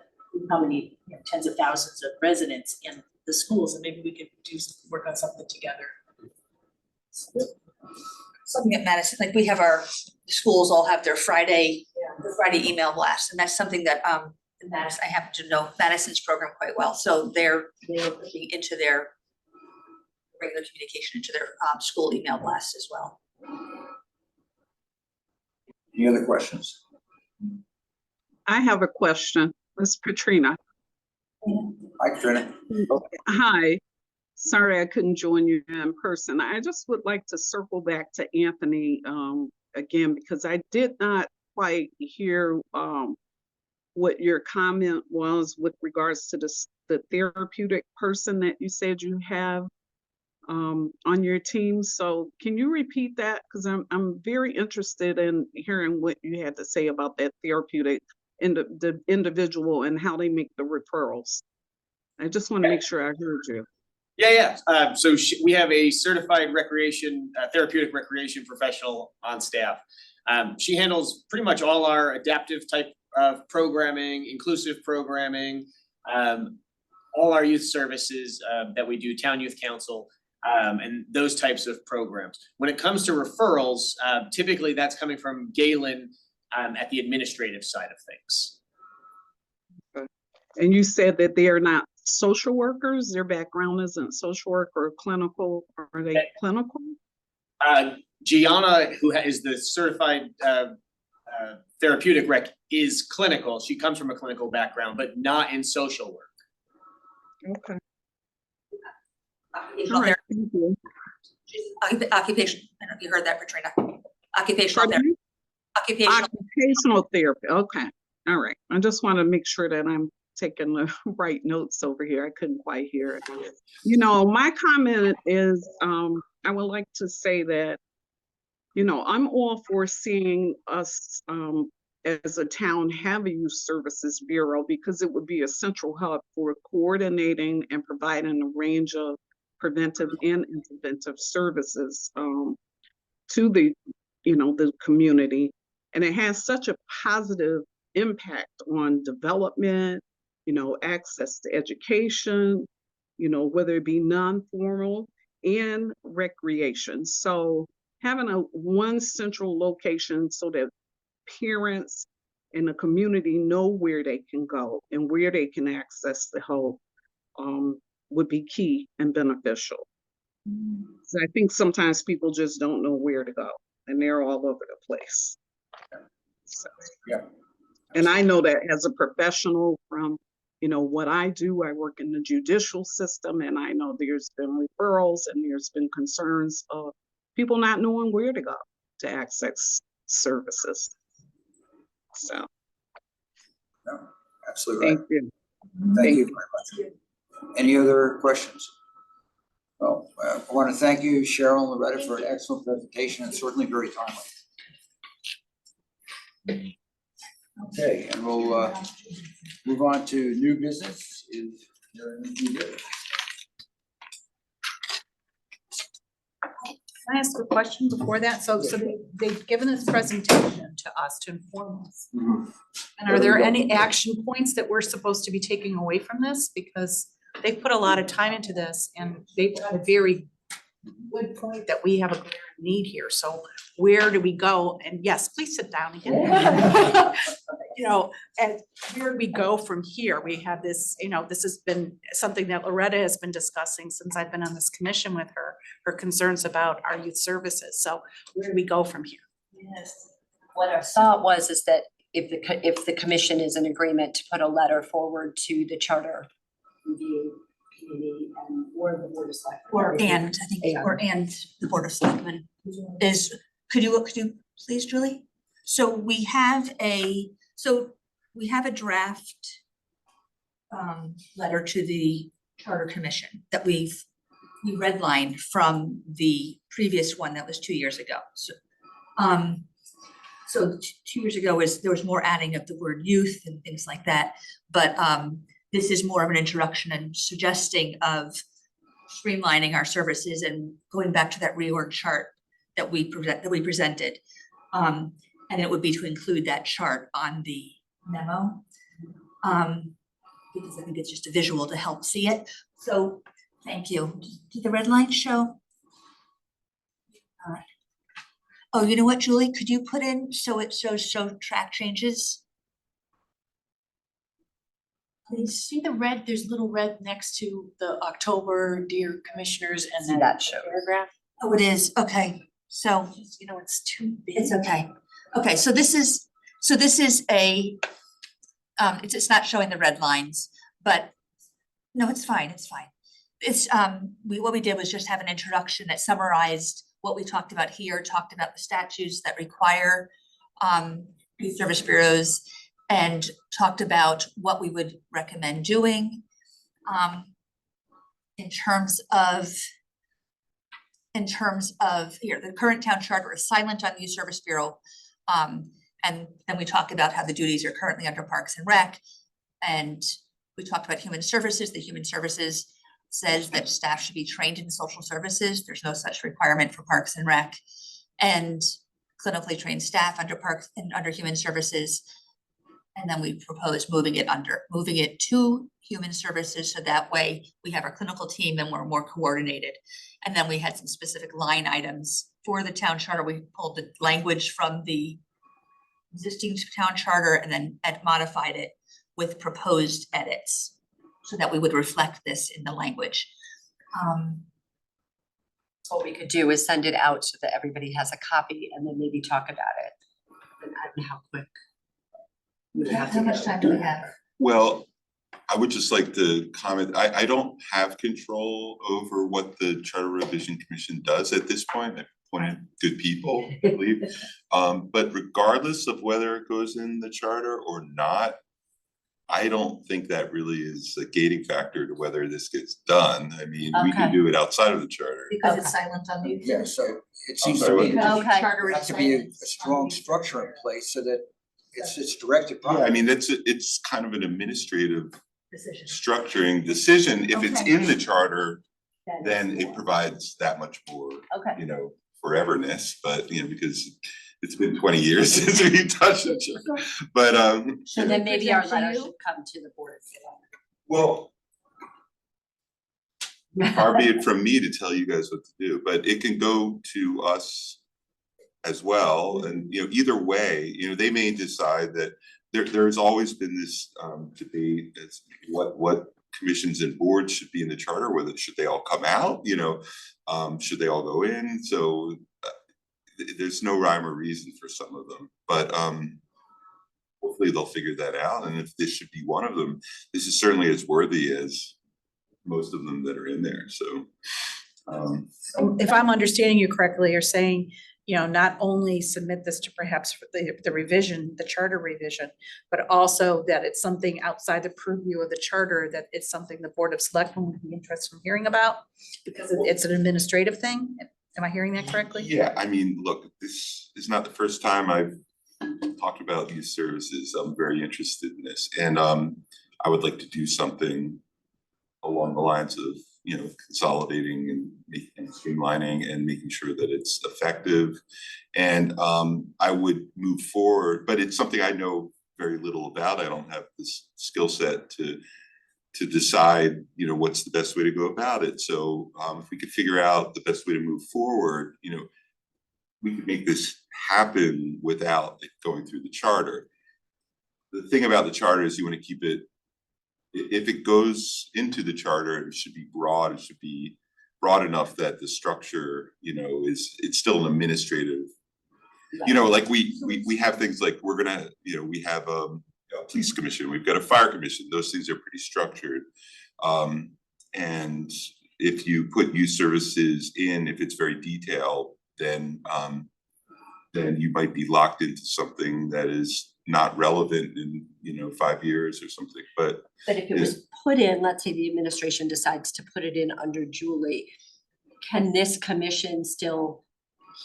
how many tens of thousands of residents in the schools, and maybe we could work on something together. Something at Madison, like we have our schools all have their Friday email blast, and that's something that Madison, I happen to know Madison's program quite well, so they're looking into their regular communication into their school email blasts as well. Any other questions? I have a question. Ms. Katrina. Hi, Katrina. Hi. Sorry I couldn't join you in person. I just would like to circle back to Anthony again, because I did not quite hear what your comment was with regards to the therapeutic person that you said you have on your team. So can you repeat that? Because I'm very interested in hearing what you had to say about that therapeutic the individual and how they make the referrals. I just want to make sure I heard you. Yeah. So we have a certified therapeutic recreation professional on staff. She handles pretty much all our adaptive type of programming, inclusive programming, all our youth services that we do, town youth council, and those types of programs. When it comes to referrals, typically that's coming from Galen at the administrative side of things. And you said that they are not social workers, their background isn't social work or clinical, are they clinical? Gianna, who is the certified therapeutic rec, is clinical. She comes from a clinical background, but not in social work. Okay. Occupational All right, therapy, thank you. occupation, I don't know if you heard that, Katrina. Occupational Pardon therapy, me? occupational, Occupational therapy, okay, all right. I just want to make sure that I'm taking the right notes over here. I couldn't quite hear it. You know, my comment is, I would like to say that, you know, I'm all for seeing us as a town have a youth services bureau, because it would be a central hub for coordinating and providing a range of preventive and interventive services to the, you know, the community. And it has such a positive impact on development, you know, access to education, you know, whether it be non-formal and recreation. So having one central location so that parents in the community know where they can go and where they can access the help would be key and beneficial. So I think sometimes people just don't know where to go and they're all over the place. So, Yeah. and I know that as a professional from, you know, what I do, I work in the judicial system, and I know there's been referrals and there's been concerns of people not knowing where to go to access services. So, No, absolutely right. thank you. Thank you very much. Any other questions? Well, I want to thank you, Cheryl and Loretta, for an excellent presentation and certainly very timely. Okay, and we'll move on to new business. Is there anything new? Can I ask a question before that? So they've given this presentation to us to inform us. Mhm. And are there any action points that we're supposed to be taking away from this? Because they put a lot of time into this and they've got a very good point that we have a clear need here. So where do we go? And yes, please sit down again. You know, and where do we go from here? We have this, you know, this has been something that Loretta has been discussing since I've been on this commission with her concerns about our youth services. So where do we go from here? Yes. What our thought was is that if the commission is in agreement to put a letter forward to the charter review committee or the board of selectmen. and the Board of Selectmen is, could you please, Julie? So we have a draft letter to the Charter Commission that we redlined from the previous one that was 2 years ago. So 2 years ago there was more adding of the word youth and things like that, but this is more of an introduction and suggesting of streamlining our services and going back to that reorg chart that we presented. And it would be to include that chart on the memo. Because I think it's just a visual to help see it. So thank you. Did the red line show? All right. Oh, you know what, Julie, could you put in so it shows track changes? You see the red, there's little red next to the October dear commissioners and See then that show. paragraph. Oh, it is, okay, so You know, it's too big. it's okay. Okay, so this is a, it's not showing the red lines, but no, it's fine, it's fine. It's, what we did was just have an introduction that summarized what we talked about here, talked about the statutes that require youth service bureaus, and talked about what we would recommend doing in terms of here, the current town charter is silent on youth service bureau. And then we talk about how the duties are currently under Parks and Rec. And we talked about human services. The human services says that staff should be trained in social services. There's no such requirement for Parks and Rec. And clinically trained staff under Parks and under human services. And then we propose moving it to human services, so that way we have our clinical team and we're more coordinated. And then we had some specific line items for the town charter. We pulled the language from the existing town charter and then modified it with proposed edits so that we would reflect this in the language. What we could do is send it out so that everybody has a copy and then maybe talk about it. And I don't know how quick. we would have to How much go. time do we have? Well, I would just like to comment, I don't have control over what the Charter Revision Commission does at this point. I've appointed good people, I believe. But regardless of whether it goes in the charter or not, I don't think that really is a gating factor to whether this gets done. I mean, we can Okay. do it outside of the charter. Because it's silent on the. Yeah, so it seems to sorry, me what? that Okay. Charter there is has to be a silent strong on the- structure in place so that it's directed Yeah, I properly. mean, it's kind of an administrative Decision. structuring decision. If it's Okay. in the charter, Then- then it provides that much more, Okay. you know, foreverness, but, you know, because it's been 20 years since we touched it. But, So then maybe our present to letter you? should come to the board. well, far be it from me to tell you guys what to do, but it can go to us as well, and, you know, either way, you know, they may decide that there's always been this debate as what commissions and boards should be in the charter, whether should they all come out, you know, should they all go in, so there's no rhyme or reason for some of them, but hopefully they'll figure that out, and if this should be one of them, this is certainly as worthy as most of them that are in there, so. If I'm understanding you correctly, you're saying, you know, not only submit this to perhaps for the revision, the charter revision, but also that it's something outside the purview of the charter, that it's something the Board of Selectmen would be interested in hearing about, because it's an administrative thing. Am I hearing that correctly? Yeah, I mean, look, this is not the first time I've talked about youth services. I'm very interested in this, and I would like to do something along the lines of, you know, consolidating and making streamlining and making sure that it's effective. And I would move forward, but it's something I know very little about. I don't have this skill set to decide, you know, what's the best way to go about it. So if we could figure out the best way to move forward, you know, we could make this happen without it going through the charter. The thing about the charter is you want to keep it, if it goes into the charter, it should be broad, it should be broad enough that the structure, you know, it's still an administrative, you know, like we have things like we're gonna, you know, we have a police commission, we've got a fire commission, those things are pretty structured. And if you put youth services in, if it's very detailed, then you might be locked into something that is not relevant in, you know, 5 years or something, but. But if it was put in, let's say the administration decides to put it in under Julie, can this commission still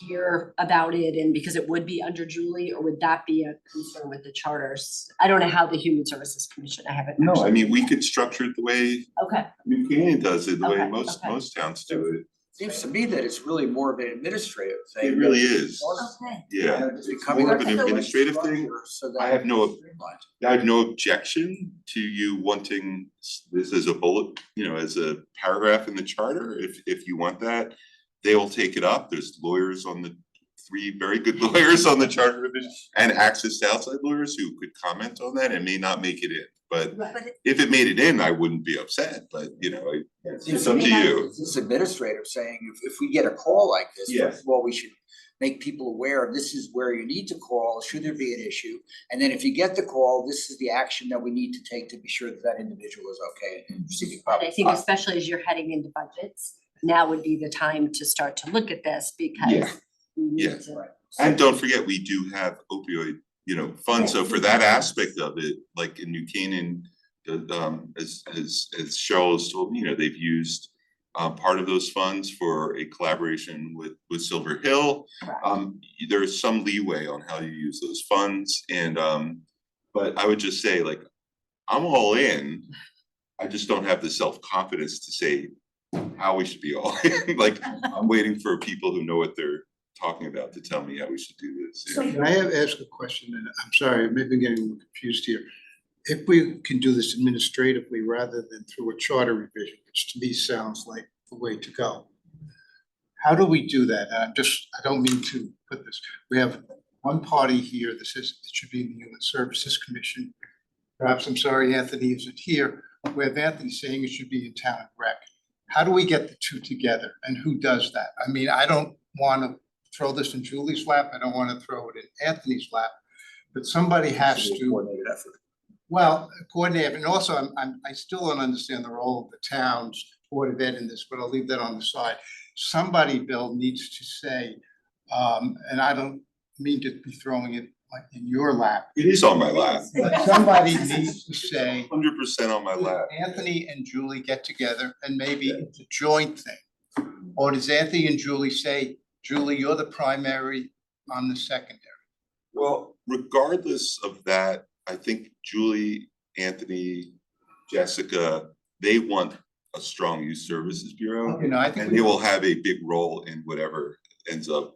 hear about it, and because it would be under Julie, or would that be a concern with the charters? I don't know how the Human Services Commission, I haven't No, I actually. mean, we could structure it the way Okay, New Canaan does it, the way Okay, most okay. towns do it. Seems to me that it's really more of an administrative thing. It really is. Okay. Yeah, And it's it's becoming more of an So- administrative thing. structure so that I have no- it's streamlined. I have no objection to you wanting this as a bullet, you know, as a paragraph in the charter, if you want that. They will take it up. There's lawyers on the, 3 very good lawyers on the charter revision, and access to outside lawyers who could comment on that and may not make it in. But But it- if it made it in, I wouldn't be upset, but it's up to you. It's administrative saying if we get a call like this, Yeah. first of all, we should make people aware, this is where you need to call, should there be an issue. And then if you get the call, this is the action that we need to take to be sure that that individual is okay and receiving And I public. think especially as you're heading into budgets, now would be the time to start to look at this because Yeah. we need Yeah. to- And don't forget, we do have opioid, funds, so for that aspect of it, like in New Canaan, as Cheryl has told me, they've used part of those funds for a collaboration with Silver Hill. There is some leeway on how you use those funds and, but I would just say, like, I'm all in. I just don't have the self-confidence to say how we should be all in. Like, I'm waiting for people who know what they're talking about to tell me how we should do this. Can I ask a question? And I'm sorry, I may be getting a little confused here. If we can do this administratively rather than through a charter revision, which to me sounds like the way to go. How do we do that? I don't mean to put this, we have one party here that says it should be in the Human Services Commission. Perhaps, I'm sorry, Anthony isn't here. We have Anthony saying it should be in Town and Rec. How do we get the two together and who does that? I mean, I don't want to throw this in Julie's lap. I don't want to throw it in Anthony's lap. But somebody has Should be a to. coordinated effort. Well, coordinate, and also I still don't understand the role of the town's Board of Ed in this, but I'll leave that on the side. Somebody, Bill, needs to say, and I don't mean to be throwing it like in your lap, It is on my lap, but somebody needs to say, 100% on my lap. Anthony and Julie get together and maybe it's a joint thing. Or does Anthony and Julie say, Julie, you're the primary, I'm the secondary? Well, regardless of that, I think Julie, Anthony, Jessica, they want a strong youth services bureau. You know, I think And they will have a big role in whatever ends up,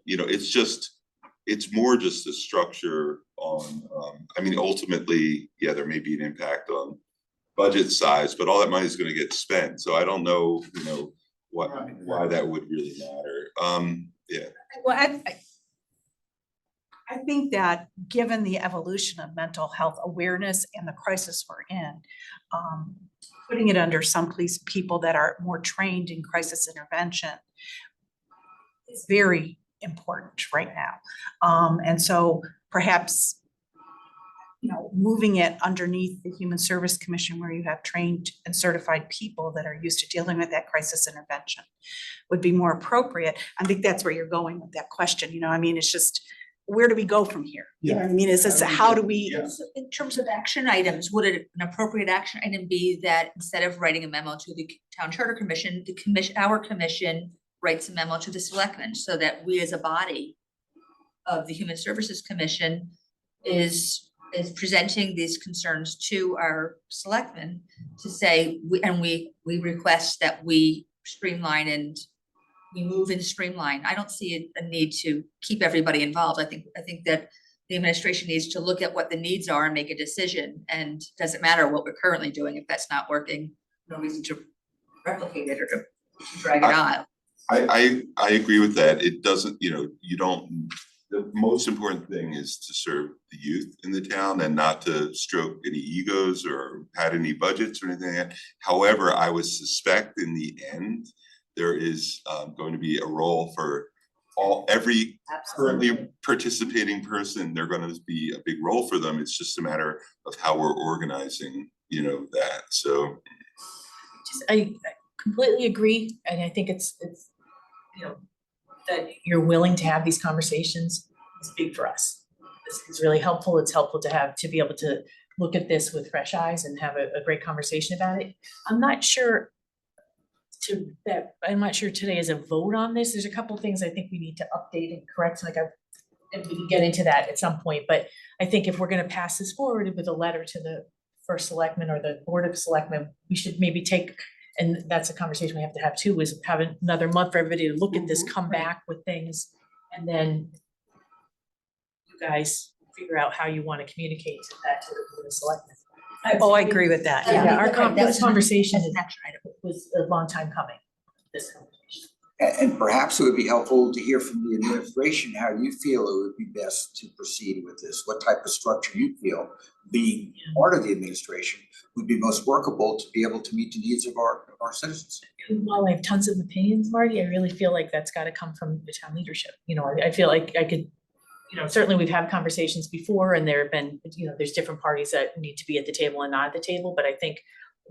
it's more just a structure on, ultimately, yeah, there may be an impact on budget size, but all that money is gonna get spent. So I don't know, why that would really matter. Yeah. Well, I think that given the evolution of mental health awareness and the crisis we're in, putting it under some people that are more trained in crisis intervention is very important right now. And so perhaps, moving it underneath the Human Service Commission where you have trained and certified people that are used to dealing with that crisis intervention would be more appropriate. I think that's where you're going with that question, it's just, where do we go from here? You know what I mean? Is this, how do we? Yeah. So in terms of action items, would an appropriate action item be that instead of writing a memo to the Town Charter Commission, our commission writes a memo to the selectmen so that we as a body of the Human Services Commission is presenting these concerns to our selectmen to say, we request that we streamline and we move and streamline. I don't see a need to keep everybody involved. I think that the administration needs to look at what the needs are and make a decision. And doesn't matter what we're currently doing. If that's not working, no reason to replicate it or to drag it on. I agree with that. It doesn't, the most important thing is to serve the youth in the town and not to stroke any egos or pad any budgets or anything like that. However, I would suspect in the end, there is going to be a role for every currently participating person. They're going to be a big role for them. It's just a matter of how we're organizing, that. So I completely agree, and I think it's that you're willing to have these conversations is big for us. This is really helpful. It's helpful to be able to look at this with fresh eyes and have a great conversation about it. I'm not sure today is a vote on this. There's a couple of things I think we need to update and correct, and we can get into that at some point, but I think if we're gonna pass this forward with a letter to the first selectman or the board of selectmen, we should maybe take, and that's a conversation we have to have too, is have another month for everybody to look at this, come back with things, and then you guys figure out how you want to communicate that to the board of selectmen. Oh, I agree with that. Yeah, That was this conversation an action item. was a long time coming, this conversation. And perhaps it would be helpful to hear from the administration how you feel it would be best to proceed with this. What type of structure you feel, being part of the administration, would be most workable to be able to meet the needs of our citizens. While I have tons of opinions, Marty, I really feel like that's gotta come from the town leadership. You know, I feel like I could, you know, certainly we've had conversations before and there have been, you know, there's different parties that need to be at the table and not at the table, but I think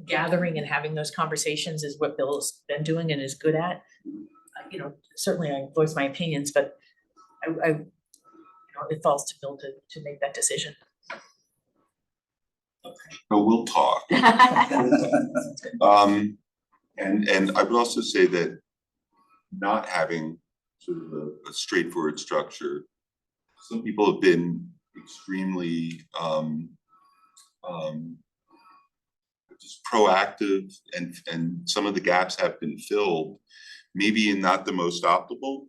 gathering and having those conversations is what Bill's been doing and is good at. You know, certainly I voice my opinions, but you know, it falls to Bill to make that decision. But we'll talk. And I would also say that not having sort of a straightforward structure, some people have been extremely just proactive, and some of the gaps have been filled, maybe in not the most optimal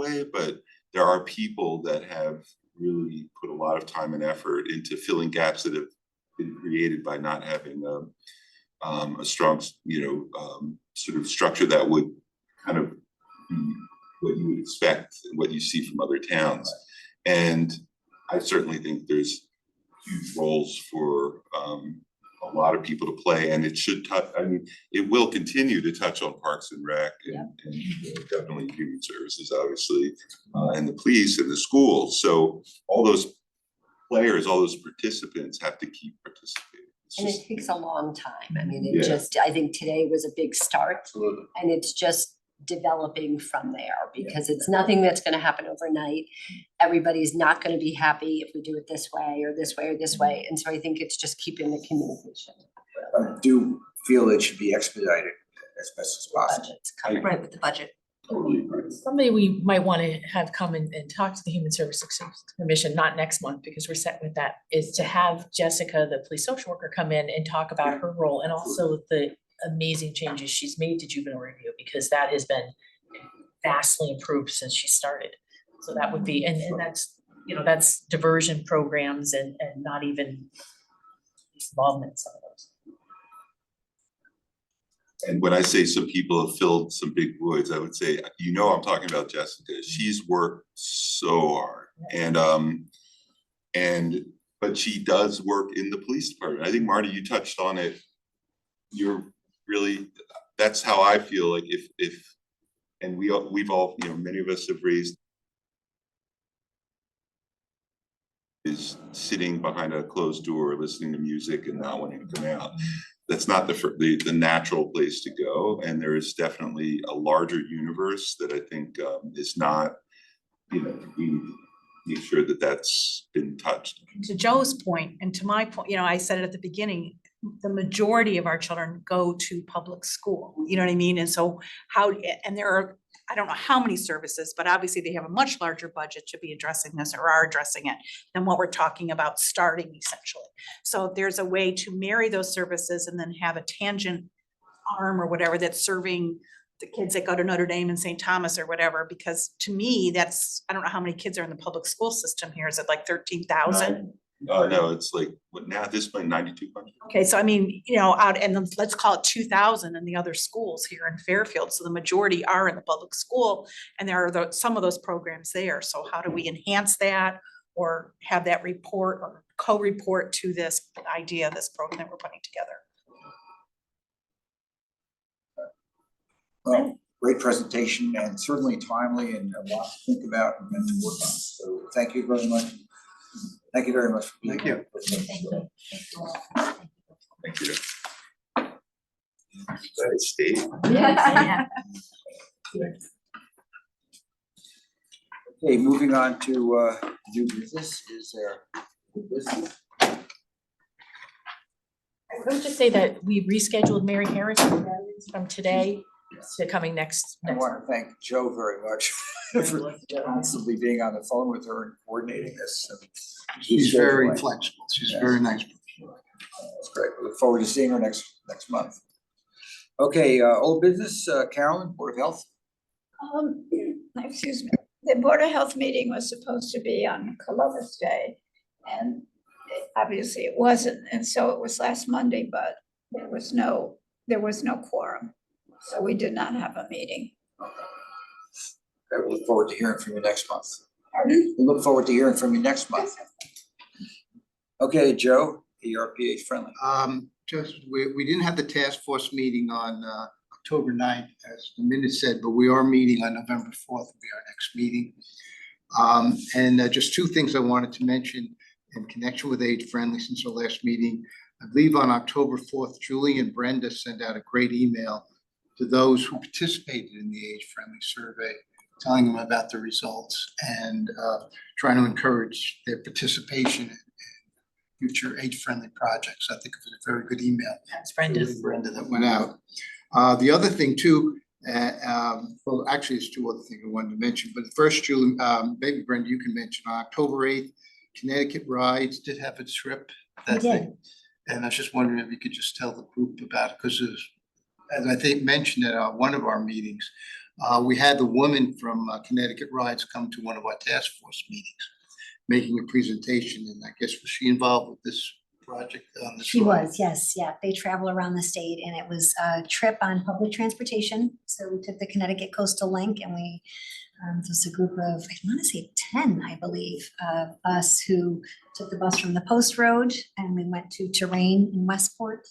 way, but there are people that have really put a lot of time and effort into filling gaps that have been created by not having a strong, sort of structure that would kind of be what you would expect, what you see from other towns. And I certainly think there's huge roles for a lot of people to play, and it should touch, I mean, it will continue to touch on Parks and Rec and definitely Human Services, obviously, and the police and the schools. So all those players, all those participants have to keep participating. And it takes a long time. I mean, it just, I think today was a big start. Absolutely. And it's just developing from there because it's nothing that's gonna happen overnight. Everybody's not gonna be happy if we do it this way or this way or this way. And so I think it's just keeping the communication. I do feel it should be expedited as best as possible. Budget's coming. Right, with the budget. Totally agree. Somebody we might want to have come and talk to the Human Services Commission, not next month because we're set with that, is to have Jessica, the police social worker, come in and talk about her role and also the amazing changes she's made to juvenile review, because that has been vastly improved since she started. So that would be, and that's, you know, that's diversion programs and not even involvement in some of those. And when I say some people have filled some big voids, I would say, you know, I'm talking about Jessica. She's worked so hard, but she does work in the police department. I think, Marty, you touched on it. You're really, that's how I feel like if, and we've all, you know, many of us have raised is sitting behind a closed door, listening to music and not wanting to come out. That's not the natural place to go, and there is definitely a larger universe that I think is not, you know, we need to make sure that that's been touched. To Joe's point, and to my point, you know, I said it at the beginning, the majority of our children go to public school, you know what I mean? And so and there are, I don't know how many services, but obviously they have a much larger budget to be addressing this or are addressing it than what we're talking about starting essentially. So there's a way to marry those services and then have a tangent arm or whatever that's serving the kids that go to Notre Dame and St. Thomas or whatever, because to me, that's, I don't know how many kids are in the public school system here. Is it like 13,000? No, it's like, what now, at this point, 9,200? Okay, so I mean, you know, and then let's call it 2,000 in the other schools here in Fairfield. So the majority are in the public school and there are some of those programs there. So how do we enhance that or have that report or co-report to this idea, this program that we're putting together? Well, great presentation and certainly timely and a lot to think about and to work on. So thank you very much. Thank you very much. Thank you. Thank you. That is state. Yeah. Okay, moving on to new business. Is there new business? I would just say that we rescheduled Mary Harris from today to coming next. I want to thank Joe very much for constantly being on the phone with her and coordinating this. She's very scheduling. flexible. She's Yes. very nice. That's great. We look forward to seeing her next month. Okay, old business, Carolyn, Board of Health. Excuse me, the Board of Health meeting was supposed to be on Columbus Day. And obviously it wasn't, and so it was last Monday, but there was no quorum. So we did not have a meeting. Okay, we look forward to hearing from you next month. Pardon? We look forward to hearing from you next month. Okay, Joe, ERPH friendly. We didn't have the task force meeting on October 9th, as the minute said, but we are meeting on November 4th, will be our next meeting. Just two things I wanted to mention in connection with Age Friendly since our last meeting. I believe on October 4th, Julie and Brenda sent out a great email to those who participated in the Age Friendly survey, telling them about the results and trying to encourage their participation in future age-friendly projects. I think it was a very good email. That's Brenda. Brenda that went out. The other thing too, well, actually, it's two other things I wanted to mention, but first, Julie, maybe Brenda, you can mention on October 8th, Connecticut Rides did have its trip. They did. And I was just wondering if you could just tell the group about it, because as I think mentioned at one of our meetings, we had the woman from Connecticut Rides come to one of our task force meetings, making a presentation, and I guess was she involved with this project on this? She ride? was, yes, yeah. They travel around the state and it was a trip on public transportation. So we took the Connecticut Coastal Link and we, just a group of, I want to say 10, I believe, of us who took the bus from the Post Road and we went to Terrain in Westport,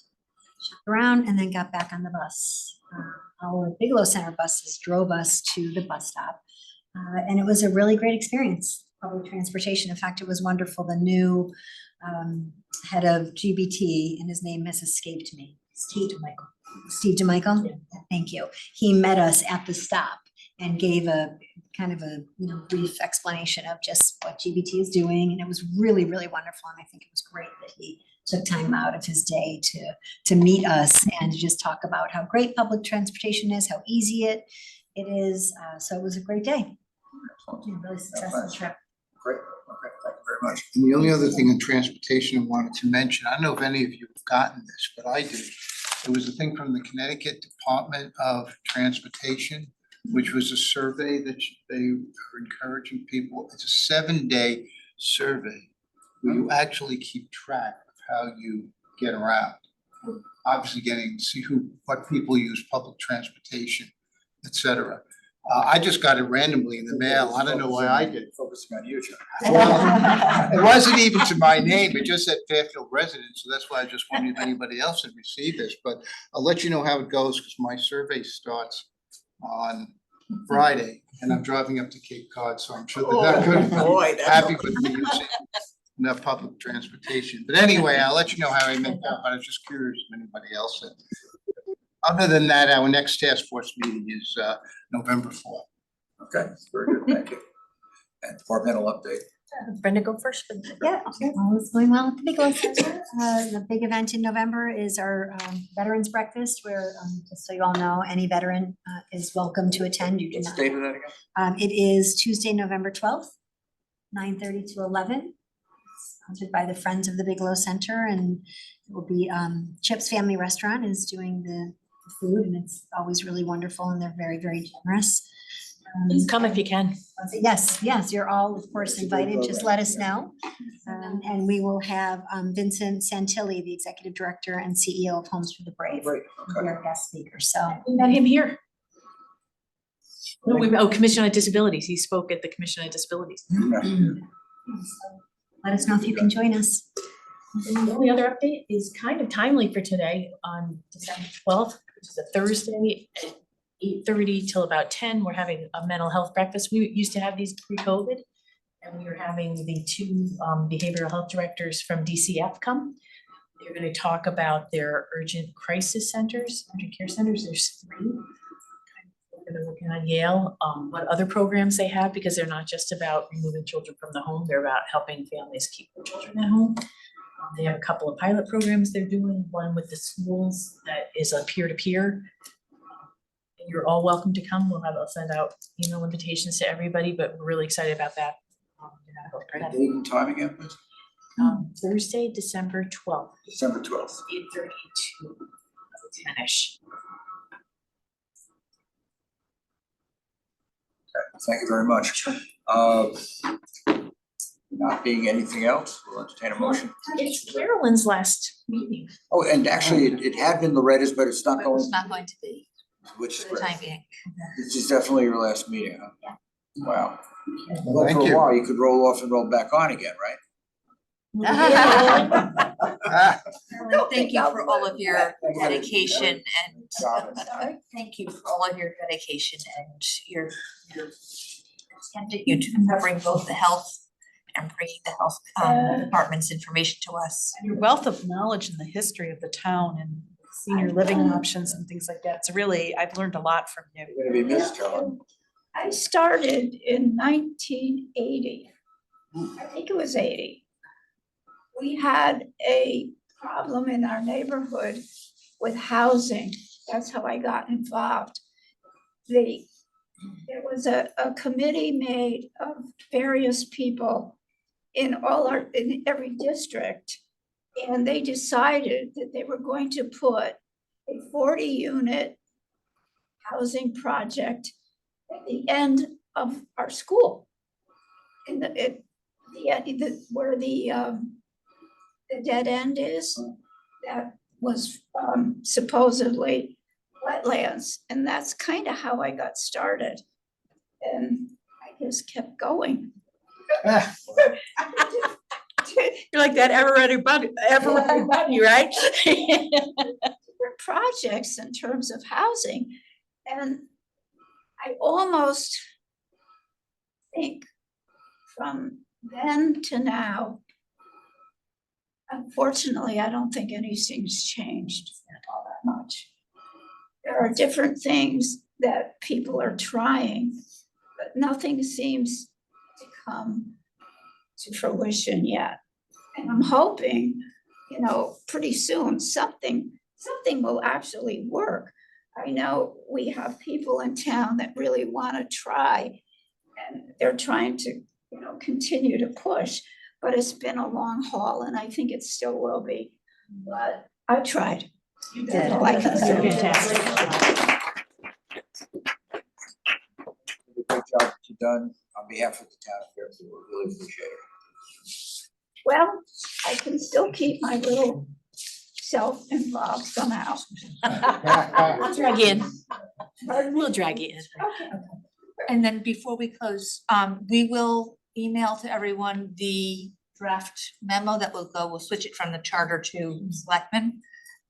shopped around and then got back on the bus. Our Bigelow Center buses drove us to the bus stop. And it was a really great experience, public transportation. In fact, it was wonderful. The new head of GBT, and his name has escaped me. Steve DeMichael? Yeah. Thank you. He met us at the stop and gave a kind of a brief explanation of just what GBT is doing. And it was really, really wonderful. And I think it was great that he took time out of his day to meet us and to just talk about how great public transportation is, how easy it is. So it was a great day. Yeah, really successful trip. Great, okay, thank you very much. And the only other thing in transportation I wanted to mention, I don't know if any of you have gotten this, but I did. There was a thing from the Connecticut Department of Transportation, which was a survey that they are encouraging people. It's a 7-day survey where you actually keep track of how you get around. Obviously getting to see what people use public transportation, et cetera. I just got it randomly in the mail. I don't know why I did. Focusing on you, John. Well, it wasn't even to my name. It just said Fairfield resident. So that's why I just wondered if anybody else had received this. But I'll let you know how it goes because my survey starts on Friday and I'm driving up to Cape Cod. So I'm sure that they're going to be happy with me using enough public transportation. But anyway, I'll let you know how I meant that. But I was just curious if anybody else had. Other than that, our next task force meeting is November 4th. Okay, very good, thank you. And departmental update. Brenda, go first. Yeah, all is going well at the Bigelow Center. The big event in November is our Veterans Breakfast, where, just so you all know, any veteran is welcome to attend. You do What not. date of that again? It is Tuesday, November 12th, 9:30 to 11. Sponsored by the Friends of the Bigelow Center, and it will be Chip's Family Restaurant is doing the food, and it's always really wonderful, and they're very, very generous. Come if you can. Yes, you're all, of course, invited. Just let us know. And we will have Vincent Santilli, the Executive Director and CEO of Homes for the Brave, Great, be okay. our guest speaker. So We met him here. Commission on Disabilities. He spoke at the Commission on Disabilities. let us know if you can join us. And the only other update is kind of timely for today on December 12th, which is a Thursday at 8:30 till about 10. We're having a mental health breakfast. We used to have these pre-COVID. And we are having the two behavioral health directors from DCF come. They're going to talk about their urgent crisis centers, urgent care centers. There's 3. We're going to look at Yale, what other programs they have, because they're not just about removing children from the home. They're about helping families keep their children at home. They have a couple of pilot programs they're doing, one with the schools that is a peer-to-peer. You're all welcome to come. I'll send out email invitations to everybody, but we're really excited about that. Date and time again, please? Thursday, December 12th, December 12th. 8:30 to 10-ish. Thank you very much. Not being anything else, we'll entertain a motion. It's Carolyn's last meeting. Oh, and actually, it had been Loretta's, but it's not going, It's not going to be which is for the great. time being. This is definitely your last meeting, huh? Wow. Well, Thank for a you. while, you could roll off and roll back on again, right? Thank you for all of your dedication and thank you for all of your dedication and your continue to covering both the health and bringing the health department's information to us. Your wealth of knowledge in the history of the town and senior living options and things like that. It's really, I've learned a lot from you. You're gonna be missed, Helen. I started in 1980. I think it was 80. We had a problem in our neighborhood with housing. That's how I got involved. There was a committee made of various people in every district. And they decided that they were going to put a 40-unit housing project at the end of our school. Where the dead end is, that was supposedly wetlands. And that's kind of how I got started. And I just kept going. You're like that ever-ready bunny, right? Different projects in terms of housing. And I almost think from then to now, unfortunately, I don't think anything's changed all that much. There are different things that people are trying, but nothing seems to come to fruition yet. And I'm hoping, pretty soon, something will actually work. I know we have people in town that really want to try, and they're trying to, continue to push, but it's been a long haul, and I think it still will be. But I tried. You That's did. all I can say. Fantastic. The great job that you've done on behalf of the town of Fairfield. We really appreciate it. Well, I can still keep my little self involved somehow. We'll drag you in. Pardon me? We'll drag you in. Okay. And then before we close, we will email to everyone the draft memo that we'll switch it from the charter to selectmen.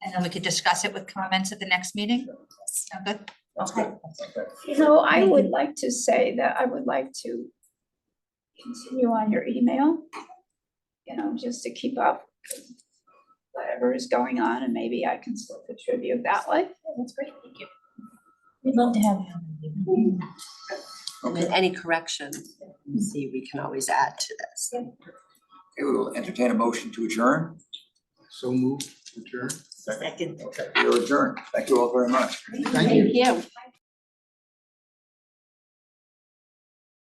And then we could discuss it with comments at the next meeting. Sound good? Okay. I would like to say that I would like to continue on your email, just to keep up with whatever is going on, and maybe I can still contribute that way. That's great, thank you. We'd love to have you. And then any corrections, see, we can always add to this. Okay, we will entertain a motion to adjourn. So moved, adjourn. Second. Okay, we are adjourned. Thank you all very much. Thank you. Thank you.